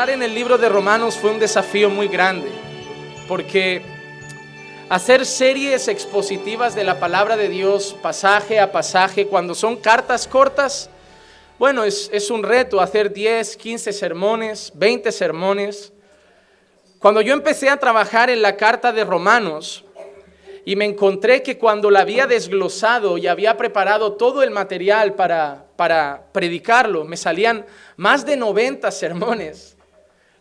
Estar en el libro de Romanos fue un desafío muy grande, porque hacer series expositivas de la palabra de Dios, pasaje a pasaje, cuando son cartas cortas, bueno, es un reto hacer 10, 15 sermones, 20 sermones. Cuando yo empecé a trabajar en la carta de Romanos, y me encontré que cuando la había desglosado y había preparado todo el material para predicarlo, me salían más de 90 sermones.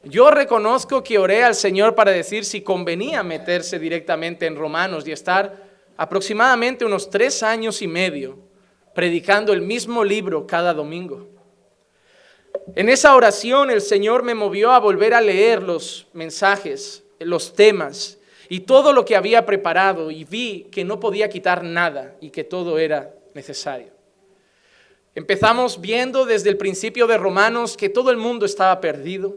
Yo reconozco que oré al Señor para decir si convenía meterse directamente en Romanos y estar aproximadamente unos 3 años y medio predicando el mismo libro cada domingo. En esa oración el Señor me movió a volver a leer los mensajes, los temas y todo lo que había preparado, y vi que no podía quitar nada y que todo era necesario. Empezamos viendo desde el principio de Romanos que todo el mundo estaba perdido,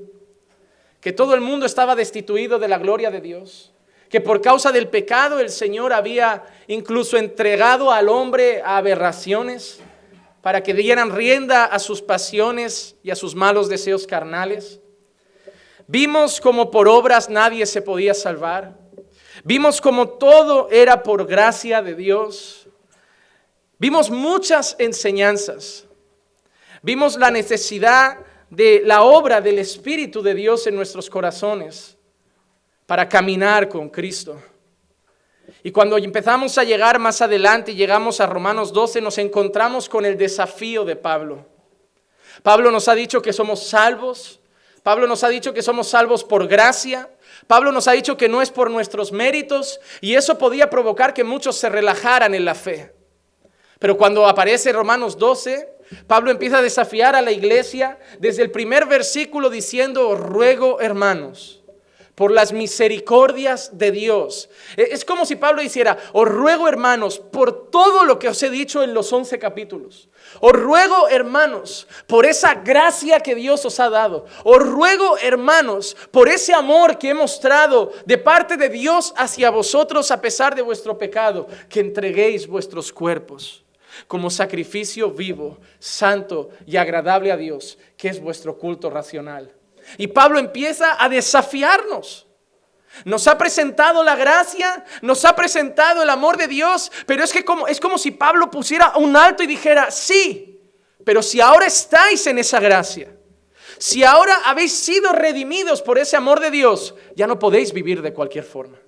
que todo el mundo estaba destituido de la gloria de Dios, que por causa del pecado el Señor había incluso entregado al hombre a aberraciones para que dieran rienda a sus pasiones y a sus malos deseos carnales. Vimos como por obras nadie se podía salvar. Vimos como todo era por gracia de Dios. Vimos muchas enseñanzas. Vimos la necesidad de la obra del Espíritu de Dios en nuestros corazones para caminar con Cristo. Y cuando empezamos a llegar más adelante y llegamos a Romanos 12, nos encontramos con el desafío de Pablo. Pablo nos ha dicho que somos salvos. Pablo nos ha dicho que somos salvos por gracia. Pablo nos ha dicho que no es por nuestros méritos, y eso podía provocar que muchos se relajaran en la fe. Pero cuando aparece Romanos 12, Pablo empieza a desafiar a la iglesia desde el primer versículo diciendo: os ruego, hermanos, por las misericordias de Dios. Es como si Pablo hiciera: os ruego, hermanos, por todo lo que os he dicho en los 11 capítulos. Os ruego, hermanos, por esa gracia que Dios os ha dado. Os ruego, hermanos, por ese amor que he mostrado de parte de Dios hacia vosotros a pesar de vuestro pecado, que entreguéis vuestros cuerpos como sacrificio vivo, santo y agradable a Dios, que es vuestro culto racional. Y Pablo empieza a desafiarnos. Nos ha presentado la gracia, nos ha presentado el amor de Dios, pero es como si Pablo pusiera un alto y dijera: sí, pero si ahora estáis en esa gracia, si ahora habéis sido redimidos por ese amor de Dios, ya no podéis vivir de cualquier forma.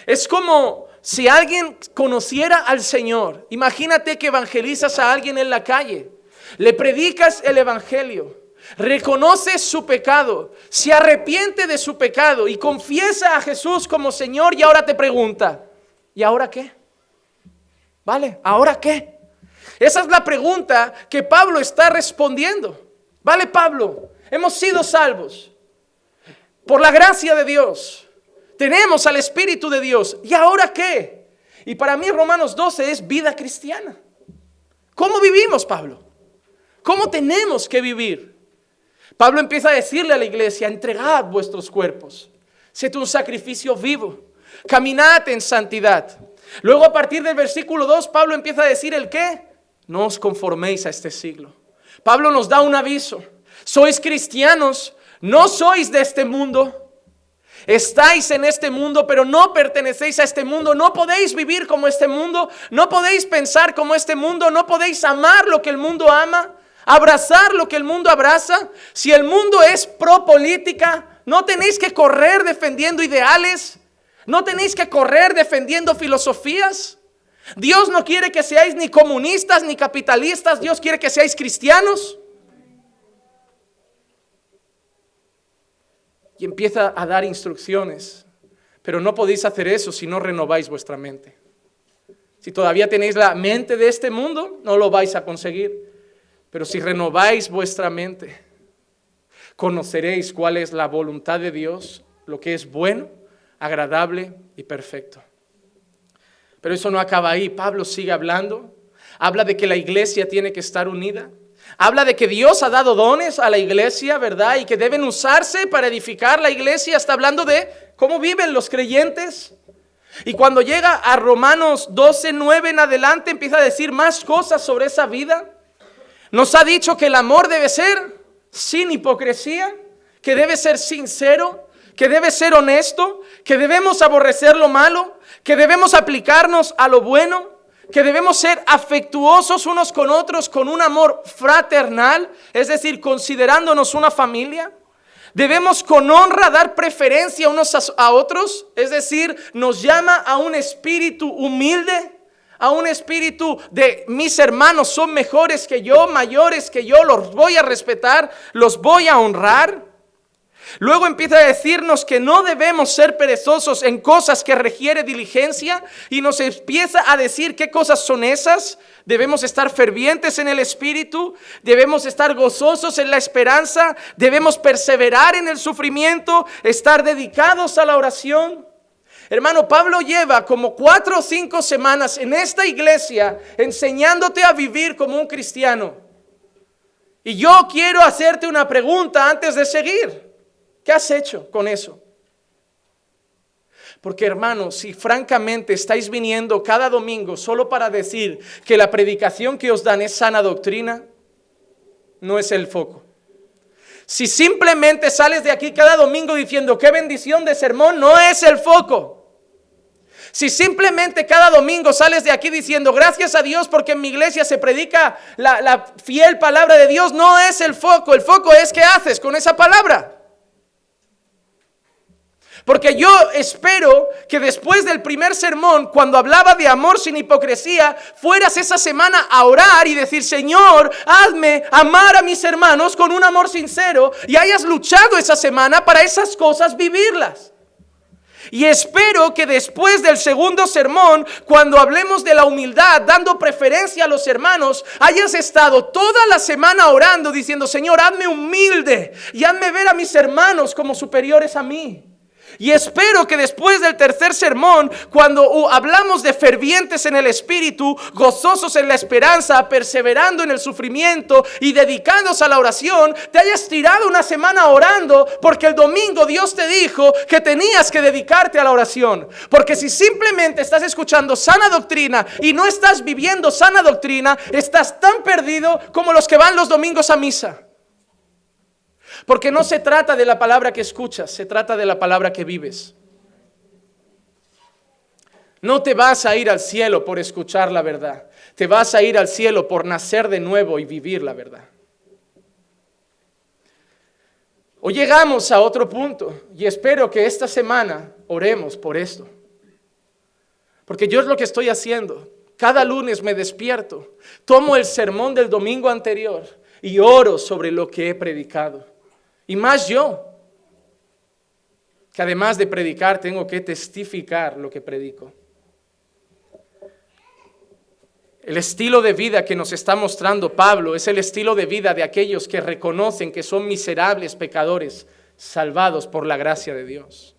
Es como si alguien conociera al Señor. Imagínate que evangelizas a alguien en la calle, le predicas el evangelio, reconoce su pecado, se arrepiente de su pecado y confiesa a Jesús como Señor, y ahora te pregunta: ¿y ahora qué? ¿Vale? ¿Ahora qué? Esa es la pregunta que Pablo está respondiendo. ¿Vale, Pablo? Hemos sido salvos por la gracia de Dios. Tenemos al Espíritu de Dios. ¿Y ahora qué? Y para mí Romanos 12 es vida cristiana. ¿Cómo vivimos, Pablo? ¿Cómo tenemos que vivir? Pablo empieza a decirle a la iglesia: entregad vuestros cuerpos, sed un sacrificio vivo, caminad en santidad. Luego, a partir del versículo 2, Pablo empieza a decir el qué: no os conforméis a este siglo. Pablo nos da un aviso: sois cristianos, no sois de este mundo. Estáis en este mundo, pero no pertenecéis a este mundo. No podéis vivir como este mundo, no podéis pensar como este mundo, no podéis amar lo que el mundo ama, abrazar lo que el mundo abraza. Si el mundo es pro política, no tenéis que correr defendiendo ideales, no tenéis que correr defendiendo filosofías. Dios no quiere que seáis ni comunistas ni capitalistas, Dios quiere que seáis cristianos. Y empieza a dar instrucciones, pero no podéis hacer eso si no renováis vuestra mente. Si todavía tenéis la mente de este mundo, no lo vais a conseguir. Pero si renováis vuestra mente, conoceréis cuál es la voluntad de Dios, lo que es bueno, agradable y perfecto. Pero eso no acaba ahí. Pablo sigue hablando. Habla de que la iglesia tiene que estar unida. Habla de que Dios ha dado dones a la iglesia, ¿verdad? Y que deben usarse para edificar la iglesia. Está hablando de cómo viven los creyentes. Y cuando llega a Romanos 12:9 en adelante, empieza a decir más cosas sobre esa vida. Nos ha dicho que el amor debe ser sin hipocresía, que debe ser sincero, que debe ser honesto, que debemos aborrecer lo malo, que debemos aplicarnos a lo bueno, que debemos ser afectuosos unos con otros con un amor fraternal, es decir, considerándonos una familia. Debemos con honra dar preferencia unos a otros, es decir, nos llama a un espíritu humilde, a un espíritu de mis hermanos son mejores que yo, mayores que yo, los voy a respetar, los voy a honrar. Luego empieza a decirnos que no debemos ser perezosos en cosas que requiere diligencia y nos empieza a decir qué cosas son esas. Debemos estar fervientes en el espíritu, debemos estar gozosos en la esperanza, debemos perseverar en el sufrimiento, estar dedicados a la oración. Hermano, Pablo lleva como 4 o 5 semanas en esta iglesia enseñándote a vivir como un cristiano. Y yo quiero hacerte una pregunta antes de seguir. ¿Qué has hecho con eso? Porque hermanos, si francamente estáis viniendo cada domingo solo para decir que la predicación que os dan es sana doctrina, no es el foco. Si simplemente sales de aquí cada domingo diciendo qué bendición de sermón, no es el foco. Si simplemente cada domingo sales de aquí diciendo gracias a Dios porque en mi iglesia se predica la fiel palabra de Dios, no es el foco. El foco es qué haces con esa palabra. Porque yo espero que después del primer sermón, cuando hablaba de amor sin hipocresía, fueras esa semana a orar y decir, Señor, hazme amar a mis hermanos con un amor sincero, y hayas luchado esa semana para esas cosas vivirlas. Y espero que después del segundo sermón, cuando hablemos de la humildad, dando preferencia a los hermanos, hayas estado toda la semana orando, diciendo, Señor, hazme humilde y hazme ver a mis hermanos como superiores a mí. Y espero que después del tercer sermón, cuando hablamos de fervientes en el espíritu, gozosos en la esperanza, perseverando en el sufrimiento y dedicados a la oración, te hayas tirado una semana orando porque el domingo Dios te dijo que tenías que dedicarte a la oración. Porque si simplemente estás escuchando sana doctrina y no estás viviendo sana doctrina, estás tan perdido como los que van los domingos a misa. Porque no se trata de la palabra que escuchas, se trata de la palabra que vives. No te vas a ir al cielo por escuchar la verdad. Te vas a ir al cielo por nacer de nuevo y vivir la verdad. Hoy llegamos a otro punto y espero que esta semana oremos por esto. Porque yo es lo que estoy haciendo. Cada lunes me despierto, tomo el sermón del domingo anterior y oro sobre lo que he predicado. Y más yo, que además de predicar tengo que testificar lo que predico. El estilo de vida que nos está mostrando Pablo es el estilo de vida de aquellos que reconocen que son miserables pecadores salvados por la gracia de Dios.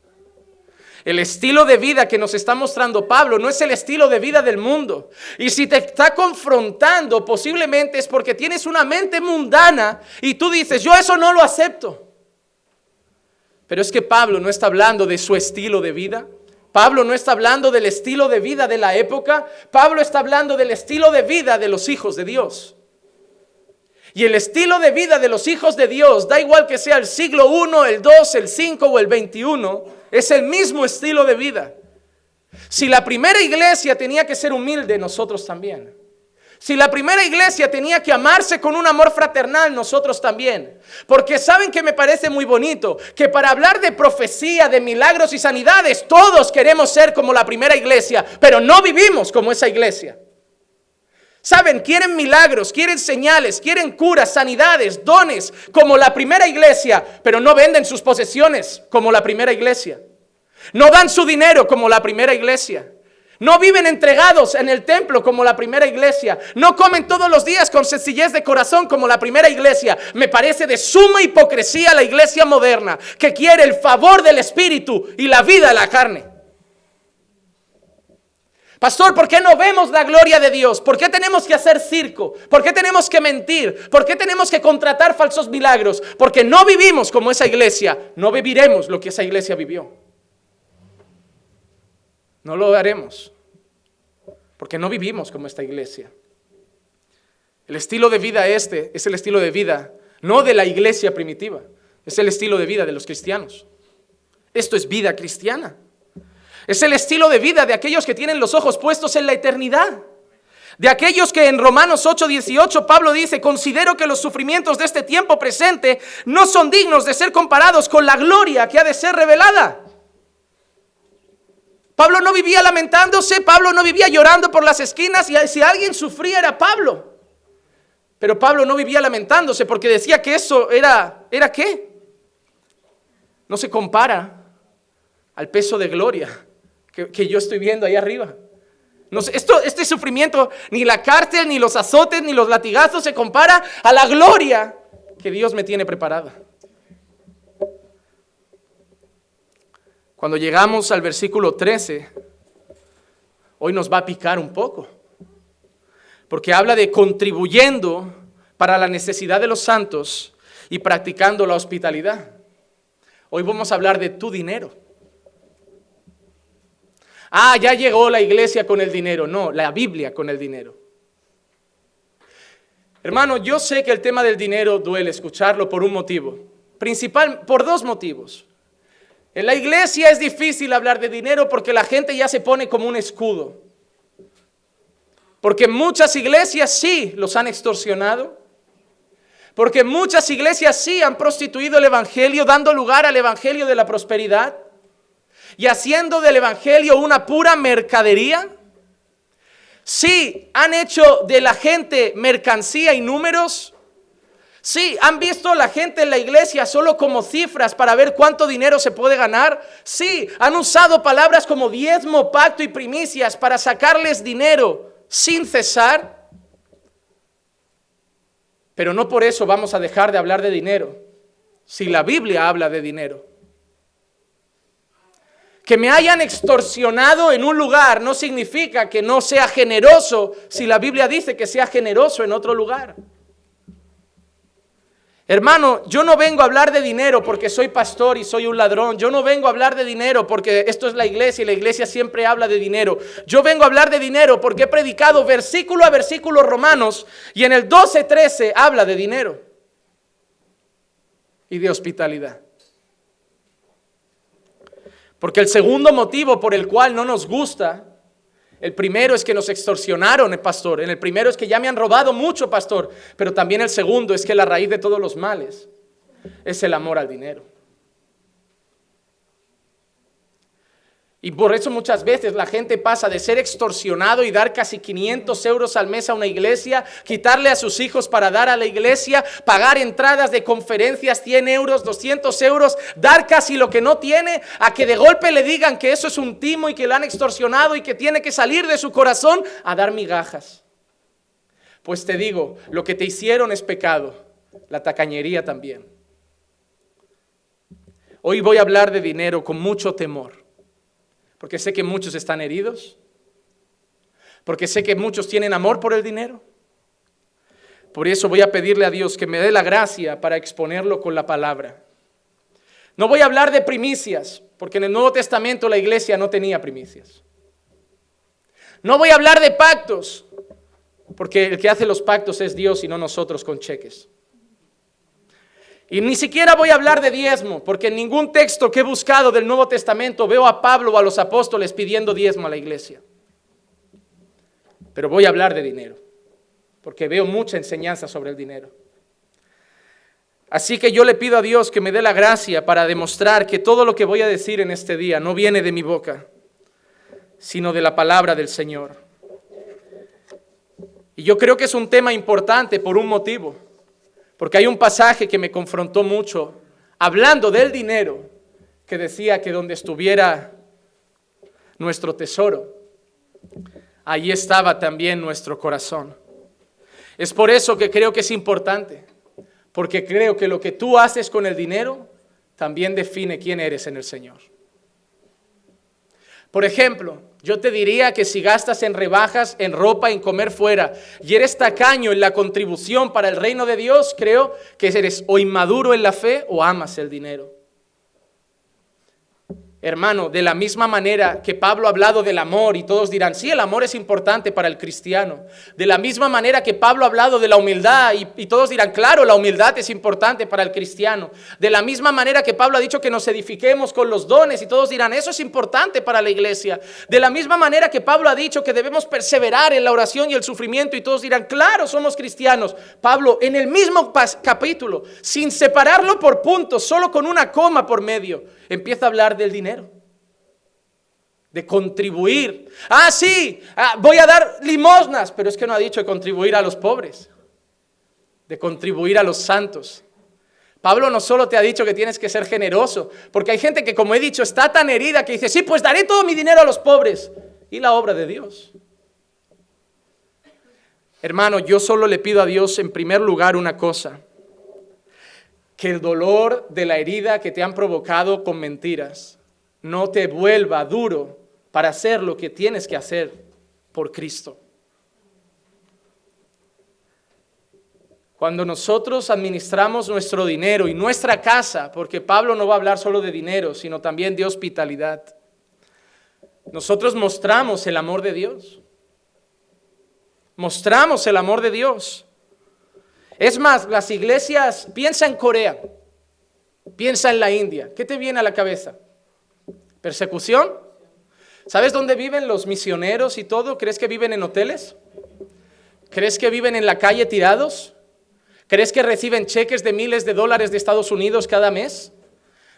El estilo de vida que nos está mostrando Pablo no es el estilo de vida del mundo. Y si te está confrontando, posiblemente es porque tienes una mente mundana y tú dices, yo eso no lo acepto. Pero es que Pablo no está hablando de su estilo de vida. Pablo no está hablando del estilo de vida de la época. Pablo está hablando del estilo de vida de los hijos de Dios. Y el estilo de vida de los hijos de Dios, da igual que sea el siglo I, el II, el V o el XXI, es el mismo estilo de vida. Si la primera iglesia tenía que ser humilde, nosotros también. Si la primera iglesia tenía que amarse con un amor fraternal, nosotros también. Porque saben que me parece muy bonito, que para hablar de profecía, de milagros y sanidades, todos queremos ser como la primera iglesia, pero no vivimos como esa iglesia. Saben, quieren milagros, quieren señales, quieren curas, sanidades, dones, como la primera iglesia, pero no venden sus posesiones como la primera iglesia. No dan su dinero como la primera iglesia. No viven entregados en el templo como la primera iglesia. No comen todos los días con sencillez de corazón como la primera iglesia. Me parece de suma hipocresía la iglesia moderna que quiere el favor del Espíritu y la vida de la carne. Pastor, ¿por qué no vemos la gloria de Dios? ¿Por qué tenemos que hacer circo? ¿Por qué tenemos que mentir? ¿Por qué tenemos que contratar falsos milagros? Porque no vivimos como esa iglesia. No viviremos lo que esa iglesia vivió. No lo haremos, porque no vivimos como esta iglesia. El estilo de vida este es el estilo de vida no de la iglesia primitiva. Es el estilo de vida de los cristianos. Esto es vida cristiana. Es el estilo de vida de aquellos que tienen los ojos puestos en la eternidad. De aquellos que en Romanos 8:18 Pablo dice: considero que los sufrimientos de este tiempo presente no son dignos de ser comparados con la gloria que ha de ser revelada. Pablo no vivía lamentándose, Pablo no vivía llorando por las esquinas, y si alguien sufría era Pablo. Pero Pablo no vivía lamentándose porque decía que eso ¿era qué? No se compara al peso de gloria que yo estoy viendo ahí arriba. No sé, este sufrimiento, ni la cárcel, ni los azotes, ni los latigazos se compara a la gloria que Dios me tiene preparada. Cuando llegamos al versículo 13, hoy nos va a picar un poco, porque habla de contribuyendo para la necesidad de los santos y practicando la hospitalidad. Hoy vamos a hablar de tu dinero. Ya llegó la iglesia con el dinero. No, la Biblia con el dinero. Hermano, yo sé que el tema del dinero duele escucharlo por un motivo. Por dos motivos. En la iglesia es difícil hablar de dinero porque la gente ya se pone como un escudo. Porque muchas iglesias sí los han extorsionado. Porque muchas iglesias sí han prostituido el evangelio, dando lugar al evangelio de la prosperidad. Y haciendo del evangelio una pura mercadería. Sí, han hecho de la gente mercancía y números. Sí, han visto a la gente en la iglesia solo como cifras para ver cuánto dinero se puede ganar. Sí, han usado palabras como diezmo, pacto y primicias para sacarles dinero sin cesar. Pero no por eso vamos a dejar de hablar de dinero, si la Biblia habla de dinero. Que me hayan extorsionado en un lugar no significa que no sea generoso si la Biblia dice que sea generoso en otro lugar. Hermano, yo no vengo a hablar de dinero porque soy pastor y soy un ladrón. Yo no vengo a hablar de dinero porque esto es la iglesia y la iglesia siempre habla de dinero. Yo vengo a hablar de dinero porque he predicado versículo a versículo Romanos y en el 12:13 habla de dinero y de hospitalidad. Porque el segundo motivo por el cual no nos gusta, el primero es que nos extorsionaron, pastor. El primero es que ya me han robado mucho, pastor. Pero también el segundo es que la raíz de todos los males es el amor al dinero. Y por eso muchas veces la gente pasa de ser extorsionado y dar casi 500 euros al mes a una iglesia, quitarle a sus hijos para dar a la iglesia, pagar entradas de conferencias 100 euros, 200 euros, dar casi lo que no tiene, a que de golpe le digan que eso es un timo y que lo han extorsionado y que tiene que salir de su corazón a dar migajas. Pues te digo, lo que te hicieron es pecado, la tacañería también. Hoy voy a hablar de dinero con mucho temor. Porque sé que muchos están heridos. Porque sé que muchos tienen amor por el dinero. Por eso voy a pedirle a Dios que me dé la gracia para exponerlo con la palabra. No voy a hablar de primicias, porque en el Nuevo Testamento la iglesia no tenía primicias. No voy a hablar de pactos, porque el que hace los pactos es Dios y no nosotros con cheques. Y ni siquiera voy a hablar de diezmo, porque en ningún texto que he buscado del Nuevo Testamento veo a Pablo o a los apóstoles pidiendo diezmo a la iglesia. Pero voy a hablar de dinero, porque veo mucha enseñanza sobre el dinero. Así que yo le pido a Dios que me dé la gracia para demostrar que todo lo que voy a decir en este día no viene de mi boca, sino de la palabra del Señor. Y yo creo que es un tema importante por un motivo. Porque hay un pasaje que me confrontó mucho, hablando del dinero, que decía que donde estuviera nuestro tesoro, allí estaba también nuestro corazón. Es por eso que creo que es importante, porque creo que lo que tú haces con el dinero también define quién eres en el Señor. Por ejemplo, yo te diría que si gastas en rebajas, en ropa, en comer fuera y eres tacaño en la contribución para el reino de Dios, creo que eres o inmaduro en la fe o amas el dinero. Hermano, de la misma manera que Pablo ha hablado del amor y todos dirán, sí, el amor es importante para el cristiano. De la misma manera que Pablo ha hablado de la humildad y todos dirán, claro, la humildad es importante para el cristiano. De la misma manera que Pablo ha dicho que nos edifiquemos con los dones y todos dirán, eso es importante para la iglesia. De la misma manera que Pablo ha dicho que debemos perseverar en la oración y el sufrimiento y todos dirán, claro, somos cristianos. Pablo, en el mismo capítulo, sin separarlo por puntos, solo con una coma por medio, empieza a hablar del dinero, de contribuir. Sí, voy a dar limosnas, pero es que no ha dicho de contribuir a los pobres, de contribuir a los santos. Pablo no solo te ha dicho que tienes que ser generoso, porque hay gente que, como he dicho, está tan herida que dice, sí, pues daré todo mi dinero a los pobres. ¿Y la obra de Dios? Hermano, yo solo le pido a Dios en primer lugar una cosa: que el dolor de la herida que te han provocado con mentiras no te vuelva duro para hacer lo que tienes que hacer por Cristo. Cuando nosotros administramos nuestro dinero y nuestra casa, porque Pablo no va a hablar solo de dinero, sino también de hospitalidad, nosotros mostramos el amor de Dios. Mostramos el amor de Dios. Es más, las iglesias, piensa en Corea, piensa en la India. ¿Qué te viene a la cabeza? ¿Persecución? ¿Sabes dónde viven los misioneros y todo? ¿Crees que viven en hoteles? ¿Crees que viven en la calle tirados? ¿Crees que reciben cheques de miles de dólares de Estados Unidos cada mes?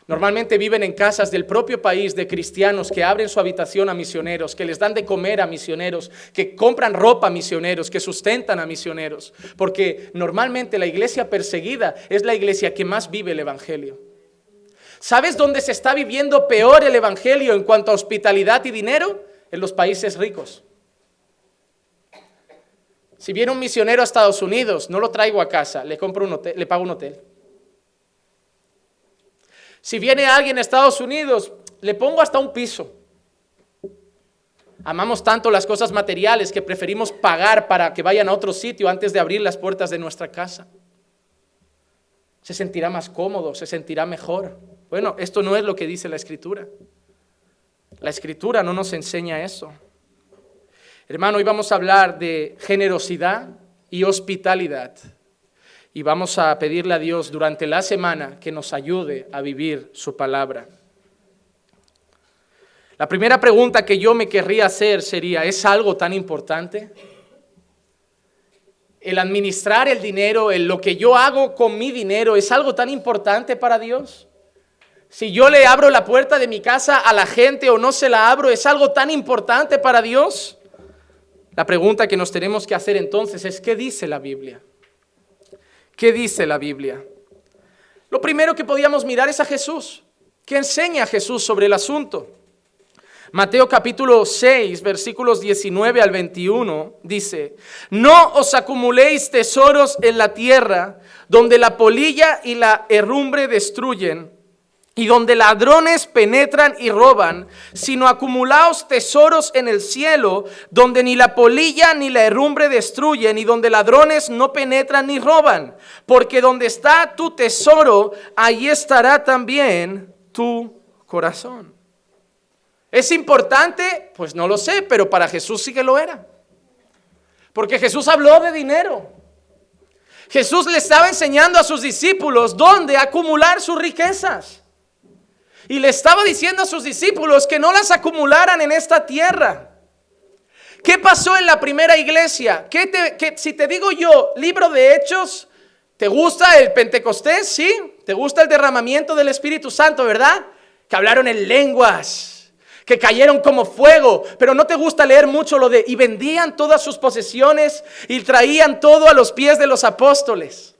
Normalmente viven en casas del propio país de cristianos que abren su habitación a misioneros, que les dan de comer a misioneros, que compran ropa a misioneros, que sustentan a misioneros. Porque normalmente la iglesia perseguida es la iglesia que más vive el evangelio. ¿Sabes dónde se está viviendo peor el evangelio en cuanto a hospitalidad y dinero? En los países ricos. Si viene un misionero a Estados Unidos, no lo traigo a casa, le compro un hotel, le pago un hotel. Si viene alguien a Estados Unidos, le pongo hasta un piso. Amamos tanto las cosas materiales que preferimos pagar para que vayan a otro sitio antes de abrir las puertas de nuestra casa. Se sentirá más cómodo, se sentirá mejor. Bueno, esto no es lo que dice la Escritura. La Escritura no nos enseña eso. Hermano, hoy vamos a hablar de generosidad y hospitalidad. Y vamos a pedirle a Dios durante la semana que nos ayude a vivir su palabra. La primera pregunta que yo me querría hacer sería, ¿es algo tan importante? El administrar el dinero, lo que yo hago con mi dinero, ¿es algo tan importante para Dios? Si yo le abro la puerta de mi casa a la gente o no se la abro, ¿es algo tan importante para Dios? La pregunta que nos tenemos que hacer entonces es, ¿qué dice la Biblia? ¿Qué dice la Biblia? Lo primero que podíamos mirar es a Jesús. ¿Qué enseña Jesús sobre el asunto? Mateo capítulo 6, versículos 19 al 21, dice, no os acumuléis tesoros en la tierra, donde la polilla y la herrumbre destruyen, y donde ladrones penetran y roban, sino acumulaos tesoros en el cielo, donde ni la polilla ni la herrumbre destruyen, y donde ladrones no penetran ni roban. Porque donde está tu tesoro, ahí estará también tu corazón. ¿Es importante? Pues no lo sé, pero para Jesús sí que lo era. Porque Jesús habló de dinero. Jesús le estaba enseñando a sus discípulos dónde acumular sus riquezas. Y le estaba diciendo a sus discípulos que no las acumularan en esta tierra. ¿Qué pasó en la primera iglesia? Si te digo yo, libro de Hechos, ¿te gusta el Pentecostés? ¿Sí? ¿Te gusta el derramamiento del Espíritu Santo, verdad? Que hablaron en lenguas, que cayeron como fuego, pero no te gusta leer mucho lo de, y vendían todas sus posesiones y traían todo a los pies de los apóstoles.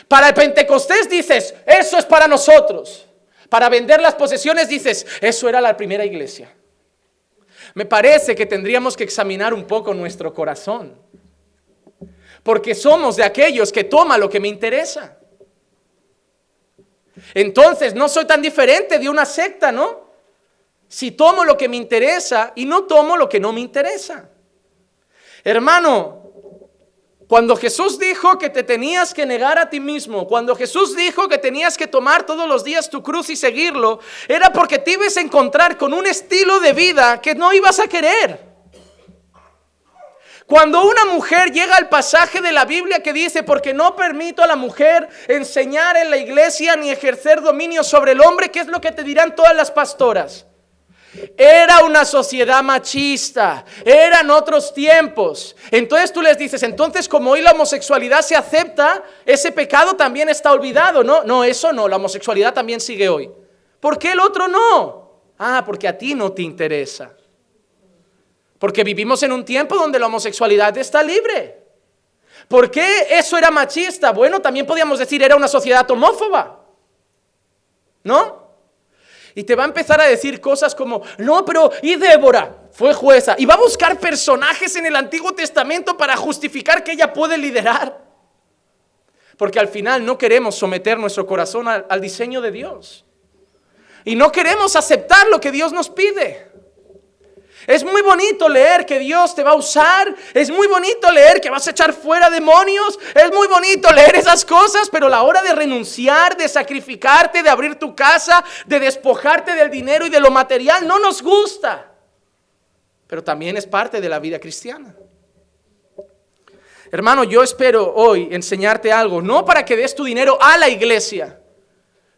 Para el Pentecostés dices, eso es para nosotros. Para vender las posesiones dices, eso era la primera iglesia. Me parece que tendríamos que examinar un poco nuestro corazón. Porque somos de aquellos que toma lo que me interesa. Entonces no soy tan diferente de una secta, ¿no? Si tomo lo que me interesa y no tomo lo que no me interesa. Hermano, Cuando Jesús dijo que te tenías que negar a ti mismo, cuando Jesús dijo que tenías que tomar todos los días tu cruz y seguirlo, era porque te ibas a encontrar con un estilo de vida que no ibas a querer. Cuando una mujer llega al pasaje de la Biblia que dice, porque no permito a la mujer enseñar en la iglesia ni ejercer dominio sobre el hombre, ¿qué es lo que te dirán todas las pastoras? Era una sociedad machista, eran otros tiempos. Entonces tú les dices, entonces como hoy la homosexualidad se acepta, ese pecado también está olvidado. No, eso no, la homosexualidad también sigue hoy. ¿Por qué el otro no? Porque a ti no te interesa. Porque vivimos en un tiempo donde la homosexualidad está libre. ¿Por qué eso era machista? Bueno, también podríamos decir era una sociedad homófoba, ¿no? Y te va a empezar a decir cosas como, no, pero ¿y Débora? Fue jueza. Y va a buscar personajes en el Antiguo Testamento para justificar que ella puede liderar. Porque al final no queremos someter nuestro corazón al diseño de Dios. Y no queremos aceptar lo que Dios nos pide. Es muy bonito leer que Dios te va a usar, es muy bonito leer que vas a echar fuera demonios, es muy bonito leer esas cosas, pero la hora de renunciar, de sacrificarte, de abrir tu casa, de despojarte del dinero y de lo material, no nos gusta. Pero también es parte de la vida cristiana. Hermano, yo espero hoy enseñarte algo, no para que des tu dinero a la iglesia,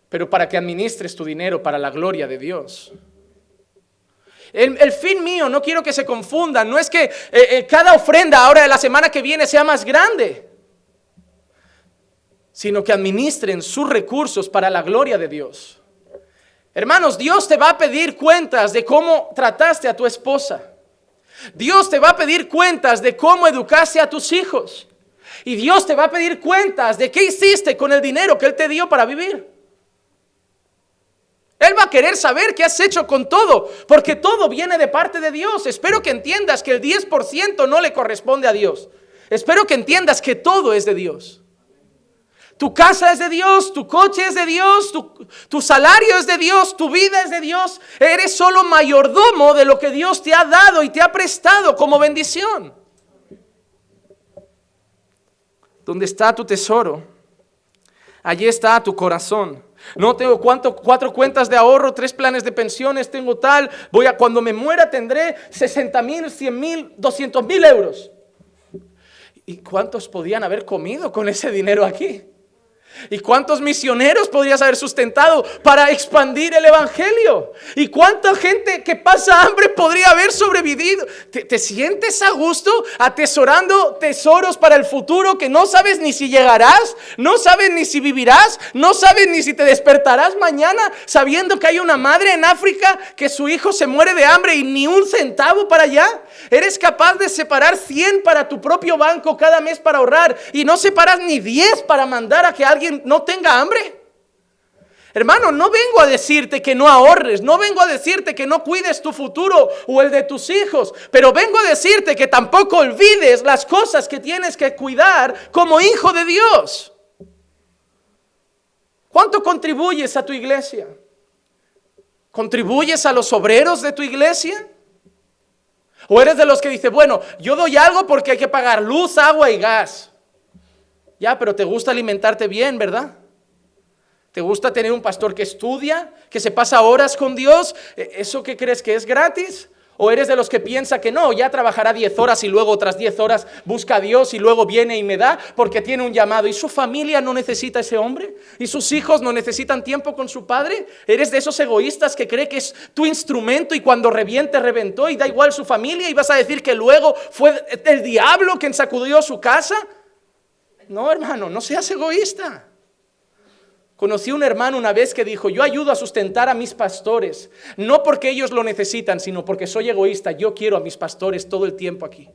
pero para que administres tu dinero para la gloria de Dios. El fin mío, no quiero que se confundan, no es que cada ofrenda ahora de la semana que viene sea más grande, sino que administren sus recursos para la gloria de Dios. Hermanos, Dios te va a pedir cuentas de cómo trataste a tu esposa. Dios te va a pedir cuentas de cómo educaste a tus hijos. Y Dios te va a pedir cuentas de qué hiciste con el dinero que Él te dio para vivir. Él va a querer saber qué has hecho con todo, porque todo viene de parte de Dios. Espero que entiendas que el 10% no le corresponde a Dios. Espero que entiendas que todo es de Dios. Tu casa es de Dios, tu coche es de Dios, tu salario es de Dios, tu vida es de Dios. Eres solo mayordomo de lo que Dios te ha dado y te ha prestado como bendición. ¿Dónde está tu tesoro? Allí está tu corazón. No tengo 4 cuentas de ahorro, 3 planes de pensiones, tengo tal. Cuando me muera tendré 60,000, 100,000, 200,000 euros. ¿Y cuántos podían haber comido con ese dinero aquí? ¿Y cuántos misioneros podrías haber sustentado para expandir el evangelio? ¿Y cuánta gente que pasa hambre podría haber sobrevivido? ¿Te sientes a gusto atesorando tesoros para el futuro que no sabes ni si llegarás? ¿No sabes ni si vivirás? ¿No sabes ni si te despertarás mañana sabiendo que hay una madre en África que su hijo se muere de hambre y ni un centavo para allá? ¿Eres capaz de separar 100 para tu propio banco cada mes para ahorrar y no separas ni 10 para mandar a que alguien no tenga hambre? Hermano, no vengo a decirte que no ahorres, no vengo a decirte que no cuides tu futuro o el de tus hijos, pero vengo a decirte que tampoco olvides las cosas que tienes que cuidar como hijo de Dios. ¿Cuánto contribuyes a tu iglesia? ¿Contribuyes a los obreros de tu iglesia? ¿O eres de los que dice, bueno, yo doy algo porque hay que pagar luz, agua y gas? Ya, pero te gusta alimentarte bien, ¿verdad? ¿Te gusta tener un pastor que estudia, que se pasa horas con Dios? ¿Eso qué crees que es gratis? ¿O eres de los que piensa que no, ya trabajará 10 horas y luego otras 10 horas busca a Dios y luego viene y me da porque tiene un llamado? ¿Y su familia no necesita ese hombre? ¿Y sus hijos no necesitan tiempo con su padre? ¿Eres de esos egoístas que cree que es tu instrumento y cuando reviente, reventó y da igual su familia y vas a decir que luego fue el diablo quien sacudió su casa? No, hermano, no seas egoísta. Conocí un hermano una vez que dijo, yo ayudo a sustentar a mis pastores, no porque ellos lo necesitan, sino porque soy egoísta. Yo quiero a mis pastores todo el tiempo aquí.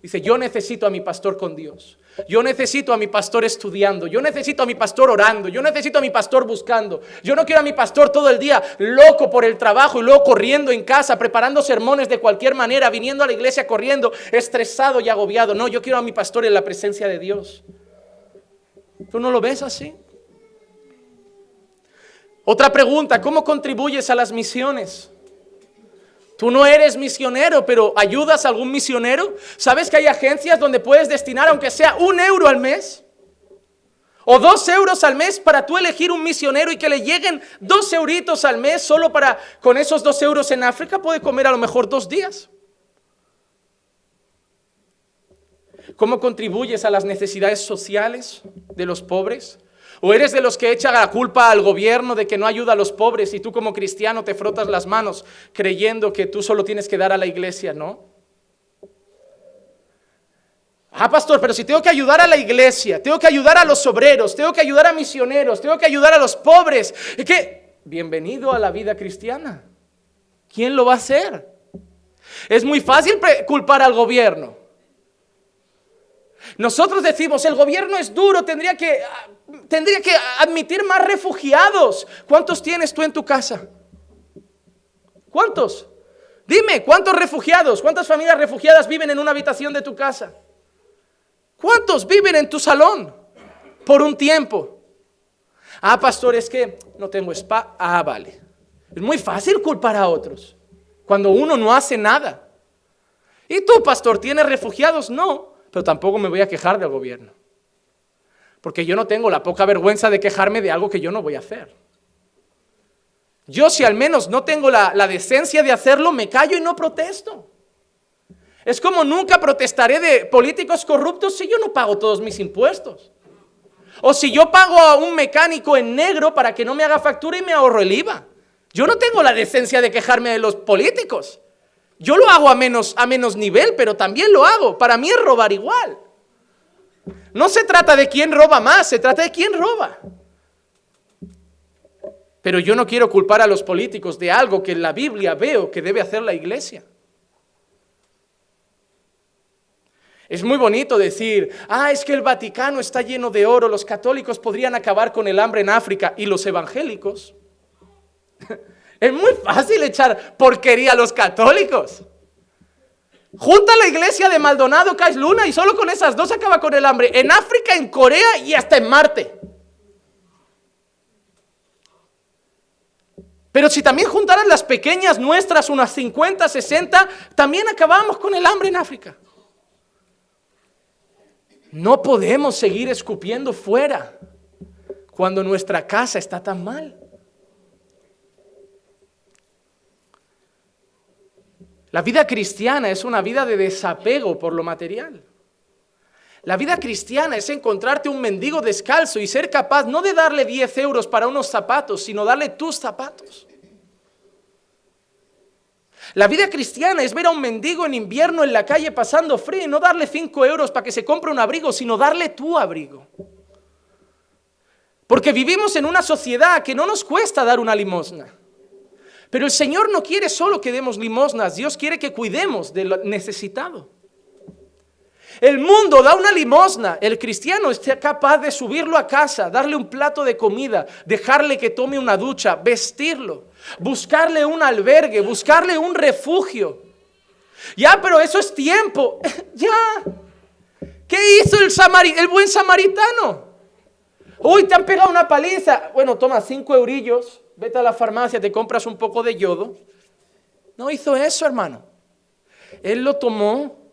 Dice, yo necesito a mi pastor con Dios. Yo necesito a mi pastor estudiando. Yo necesito a mi pastor orando. Yo necesito a mi pastor buscando. Yo no quiero a mi pastor todo el día loco por el trabajo y luego corriendo en casa, preparando sermones de cualquier manera, viniendo a la iglesia corriendo, estresado y agobiado. No, yo quiero a mi pastor en la presencia de Dios. ¿Tú no lo ves así? Otra pregunta, ¿cómo contribuyes a las misiones? Tú no eres misionero, pero ¿ayudas a algún misionero? ¿Sabes que hay agencias donde puedes destinar aunque sea 1 euro al mes? O 2 euros al mes para tú elegir un misionero y que le lleguen 2 euritos al mes solo para, con esos 2 euros en África, puede comer a lo mejor 2 días. ¿Cómo contribuyes a las necesidades sociales de los pobres? ¿O eres de los que echan la culpa al gobierno de que no ayuda a los pobres y tú como cristiano te frotas las manos creyendo que tú solo tienes que dar a la iglesia? ¿No? Pastor, pero si tengo que ayudar a la iglesia, tengo que ayudar a los obreros, tengo que ayudar a misioneros, tengo que ayudar a los pobres. ¿Y qué? Bienvenido a la vida cristiana. ¿Quién lo va a hacer? Es muy fácil culpar al gobierno. Nosotros decimos, el gobierno es duro, tendría que admitir más refugiados. ¿Cuántos tienes tú en tu casa? ¿Cuántos? Dime, ¿cuántos refugiados? ¿Cuántas familias refugiadas viven en una habitación de tu casa? ¿Cuántos viven en tu salón por un tiempo? Pastor, es que no tengo spa. Vale. Es muy fácil culpar a otros cuando uno no hace nada. ¿Y tú, pastor, tienes refugiados? No, pero tampoco me voy a quejar del gobierno. Porque yo no tengo la poca vergüenza de quejarme de algo que yo no voy a hacer. Yo, si al menos no tengo la decencia de hacerlo, me callo y no protesto. Es como nunca protestaré de políticos corruptos si yo no pago todos mis impuestos. O si yo pago a un mecánico en negro para que no me haga factura y me ahorro el IVA. Yo no tengo la decencia de quejarme de los políticos. Yo lo hago a menos nivel, pero también lo hago. Para mí es robar igual. No se trata de quién roba más, se trata de quién roba. Pero yo no quiero culpar a los políticos de algo que en la Biblia veo que debe hacer la iglesia. Es muy bonito decir, es que el Vaticano está lleno de oro, los católicos podrían acabar con el hambre en África y los evangélicos. Es muy fácil echar porquería a los católicos. Junta la iglesia de Maldonado, Cais Luna y solo con esas dos acaba con el hambre. En África, en Corea y hasta en Marte. Pero si también juntaran las pequeñas nuestras, unas 50, 60, también acabamos con el hambre en África. No podemos seguir escupiendo fuera cuando nuestra casa está tan mal. La vida cristiana es una vida de desapego por lo material. La vida cristiana es encontrarte un mendigo descalzo y ser capaz no de darle 10 euros para unos zapatos, sino darle tus zapatos. La vida cristiana es ver a un mendigo en invierno en la calle pasando frío y no darle 5 euros para que se compre un abrigo, sino darle tu abrigo. Porque vivimos en una sociedad que no nos cuesta dar una limosna. Pero el Señor no quiere solo que demos limosnas, Dios quiere que cuidemos del necesitado. El mundo da una limosna, el cristiano está capaz de subirlo a casa, darle un plato de comida, dejarle que tome una ducha, vestirlo, buscarle un albergue, buscarle un refugio. Pero eso es tiempo. ¿Qué hizo el buen samaritano? Te han pegado una paliza. Bueno, toma 5 eurillos, vete a la farmacia, te compras un poco de yodo. No hizo eso, hermano. Él lo tomó.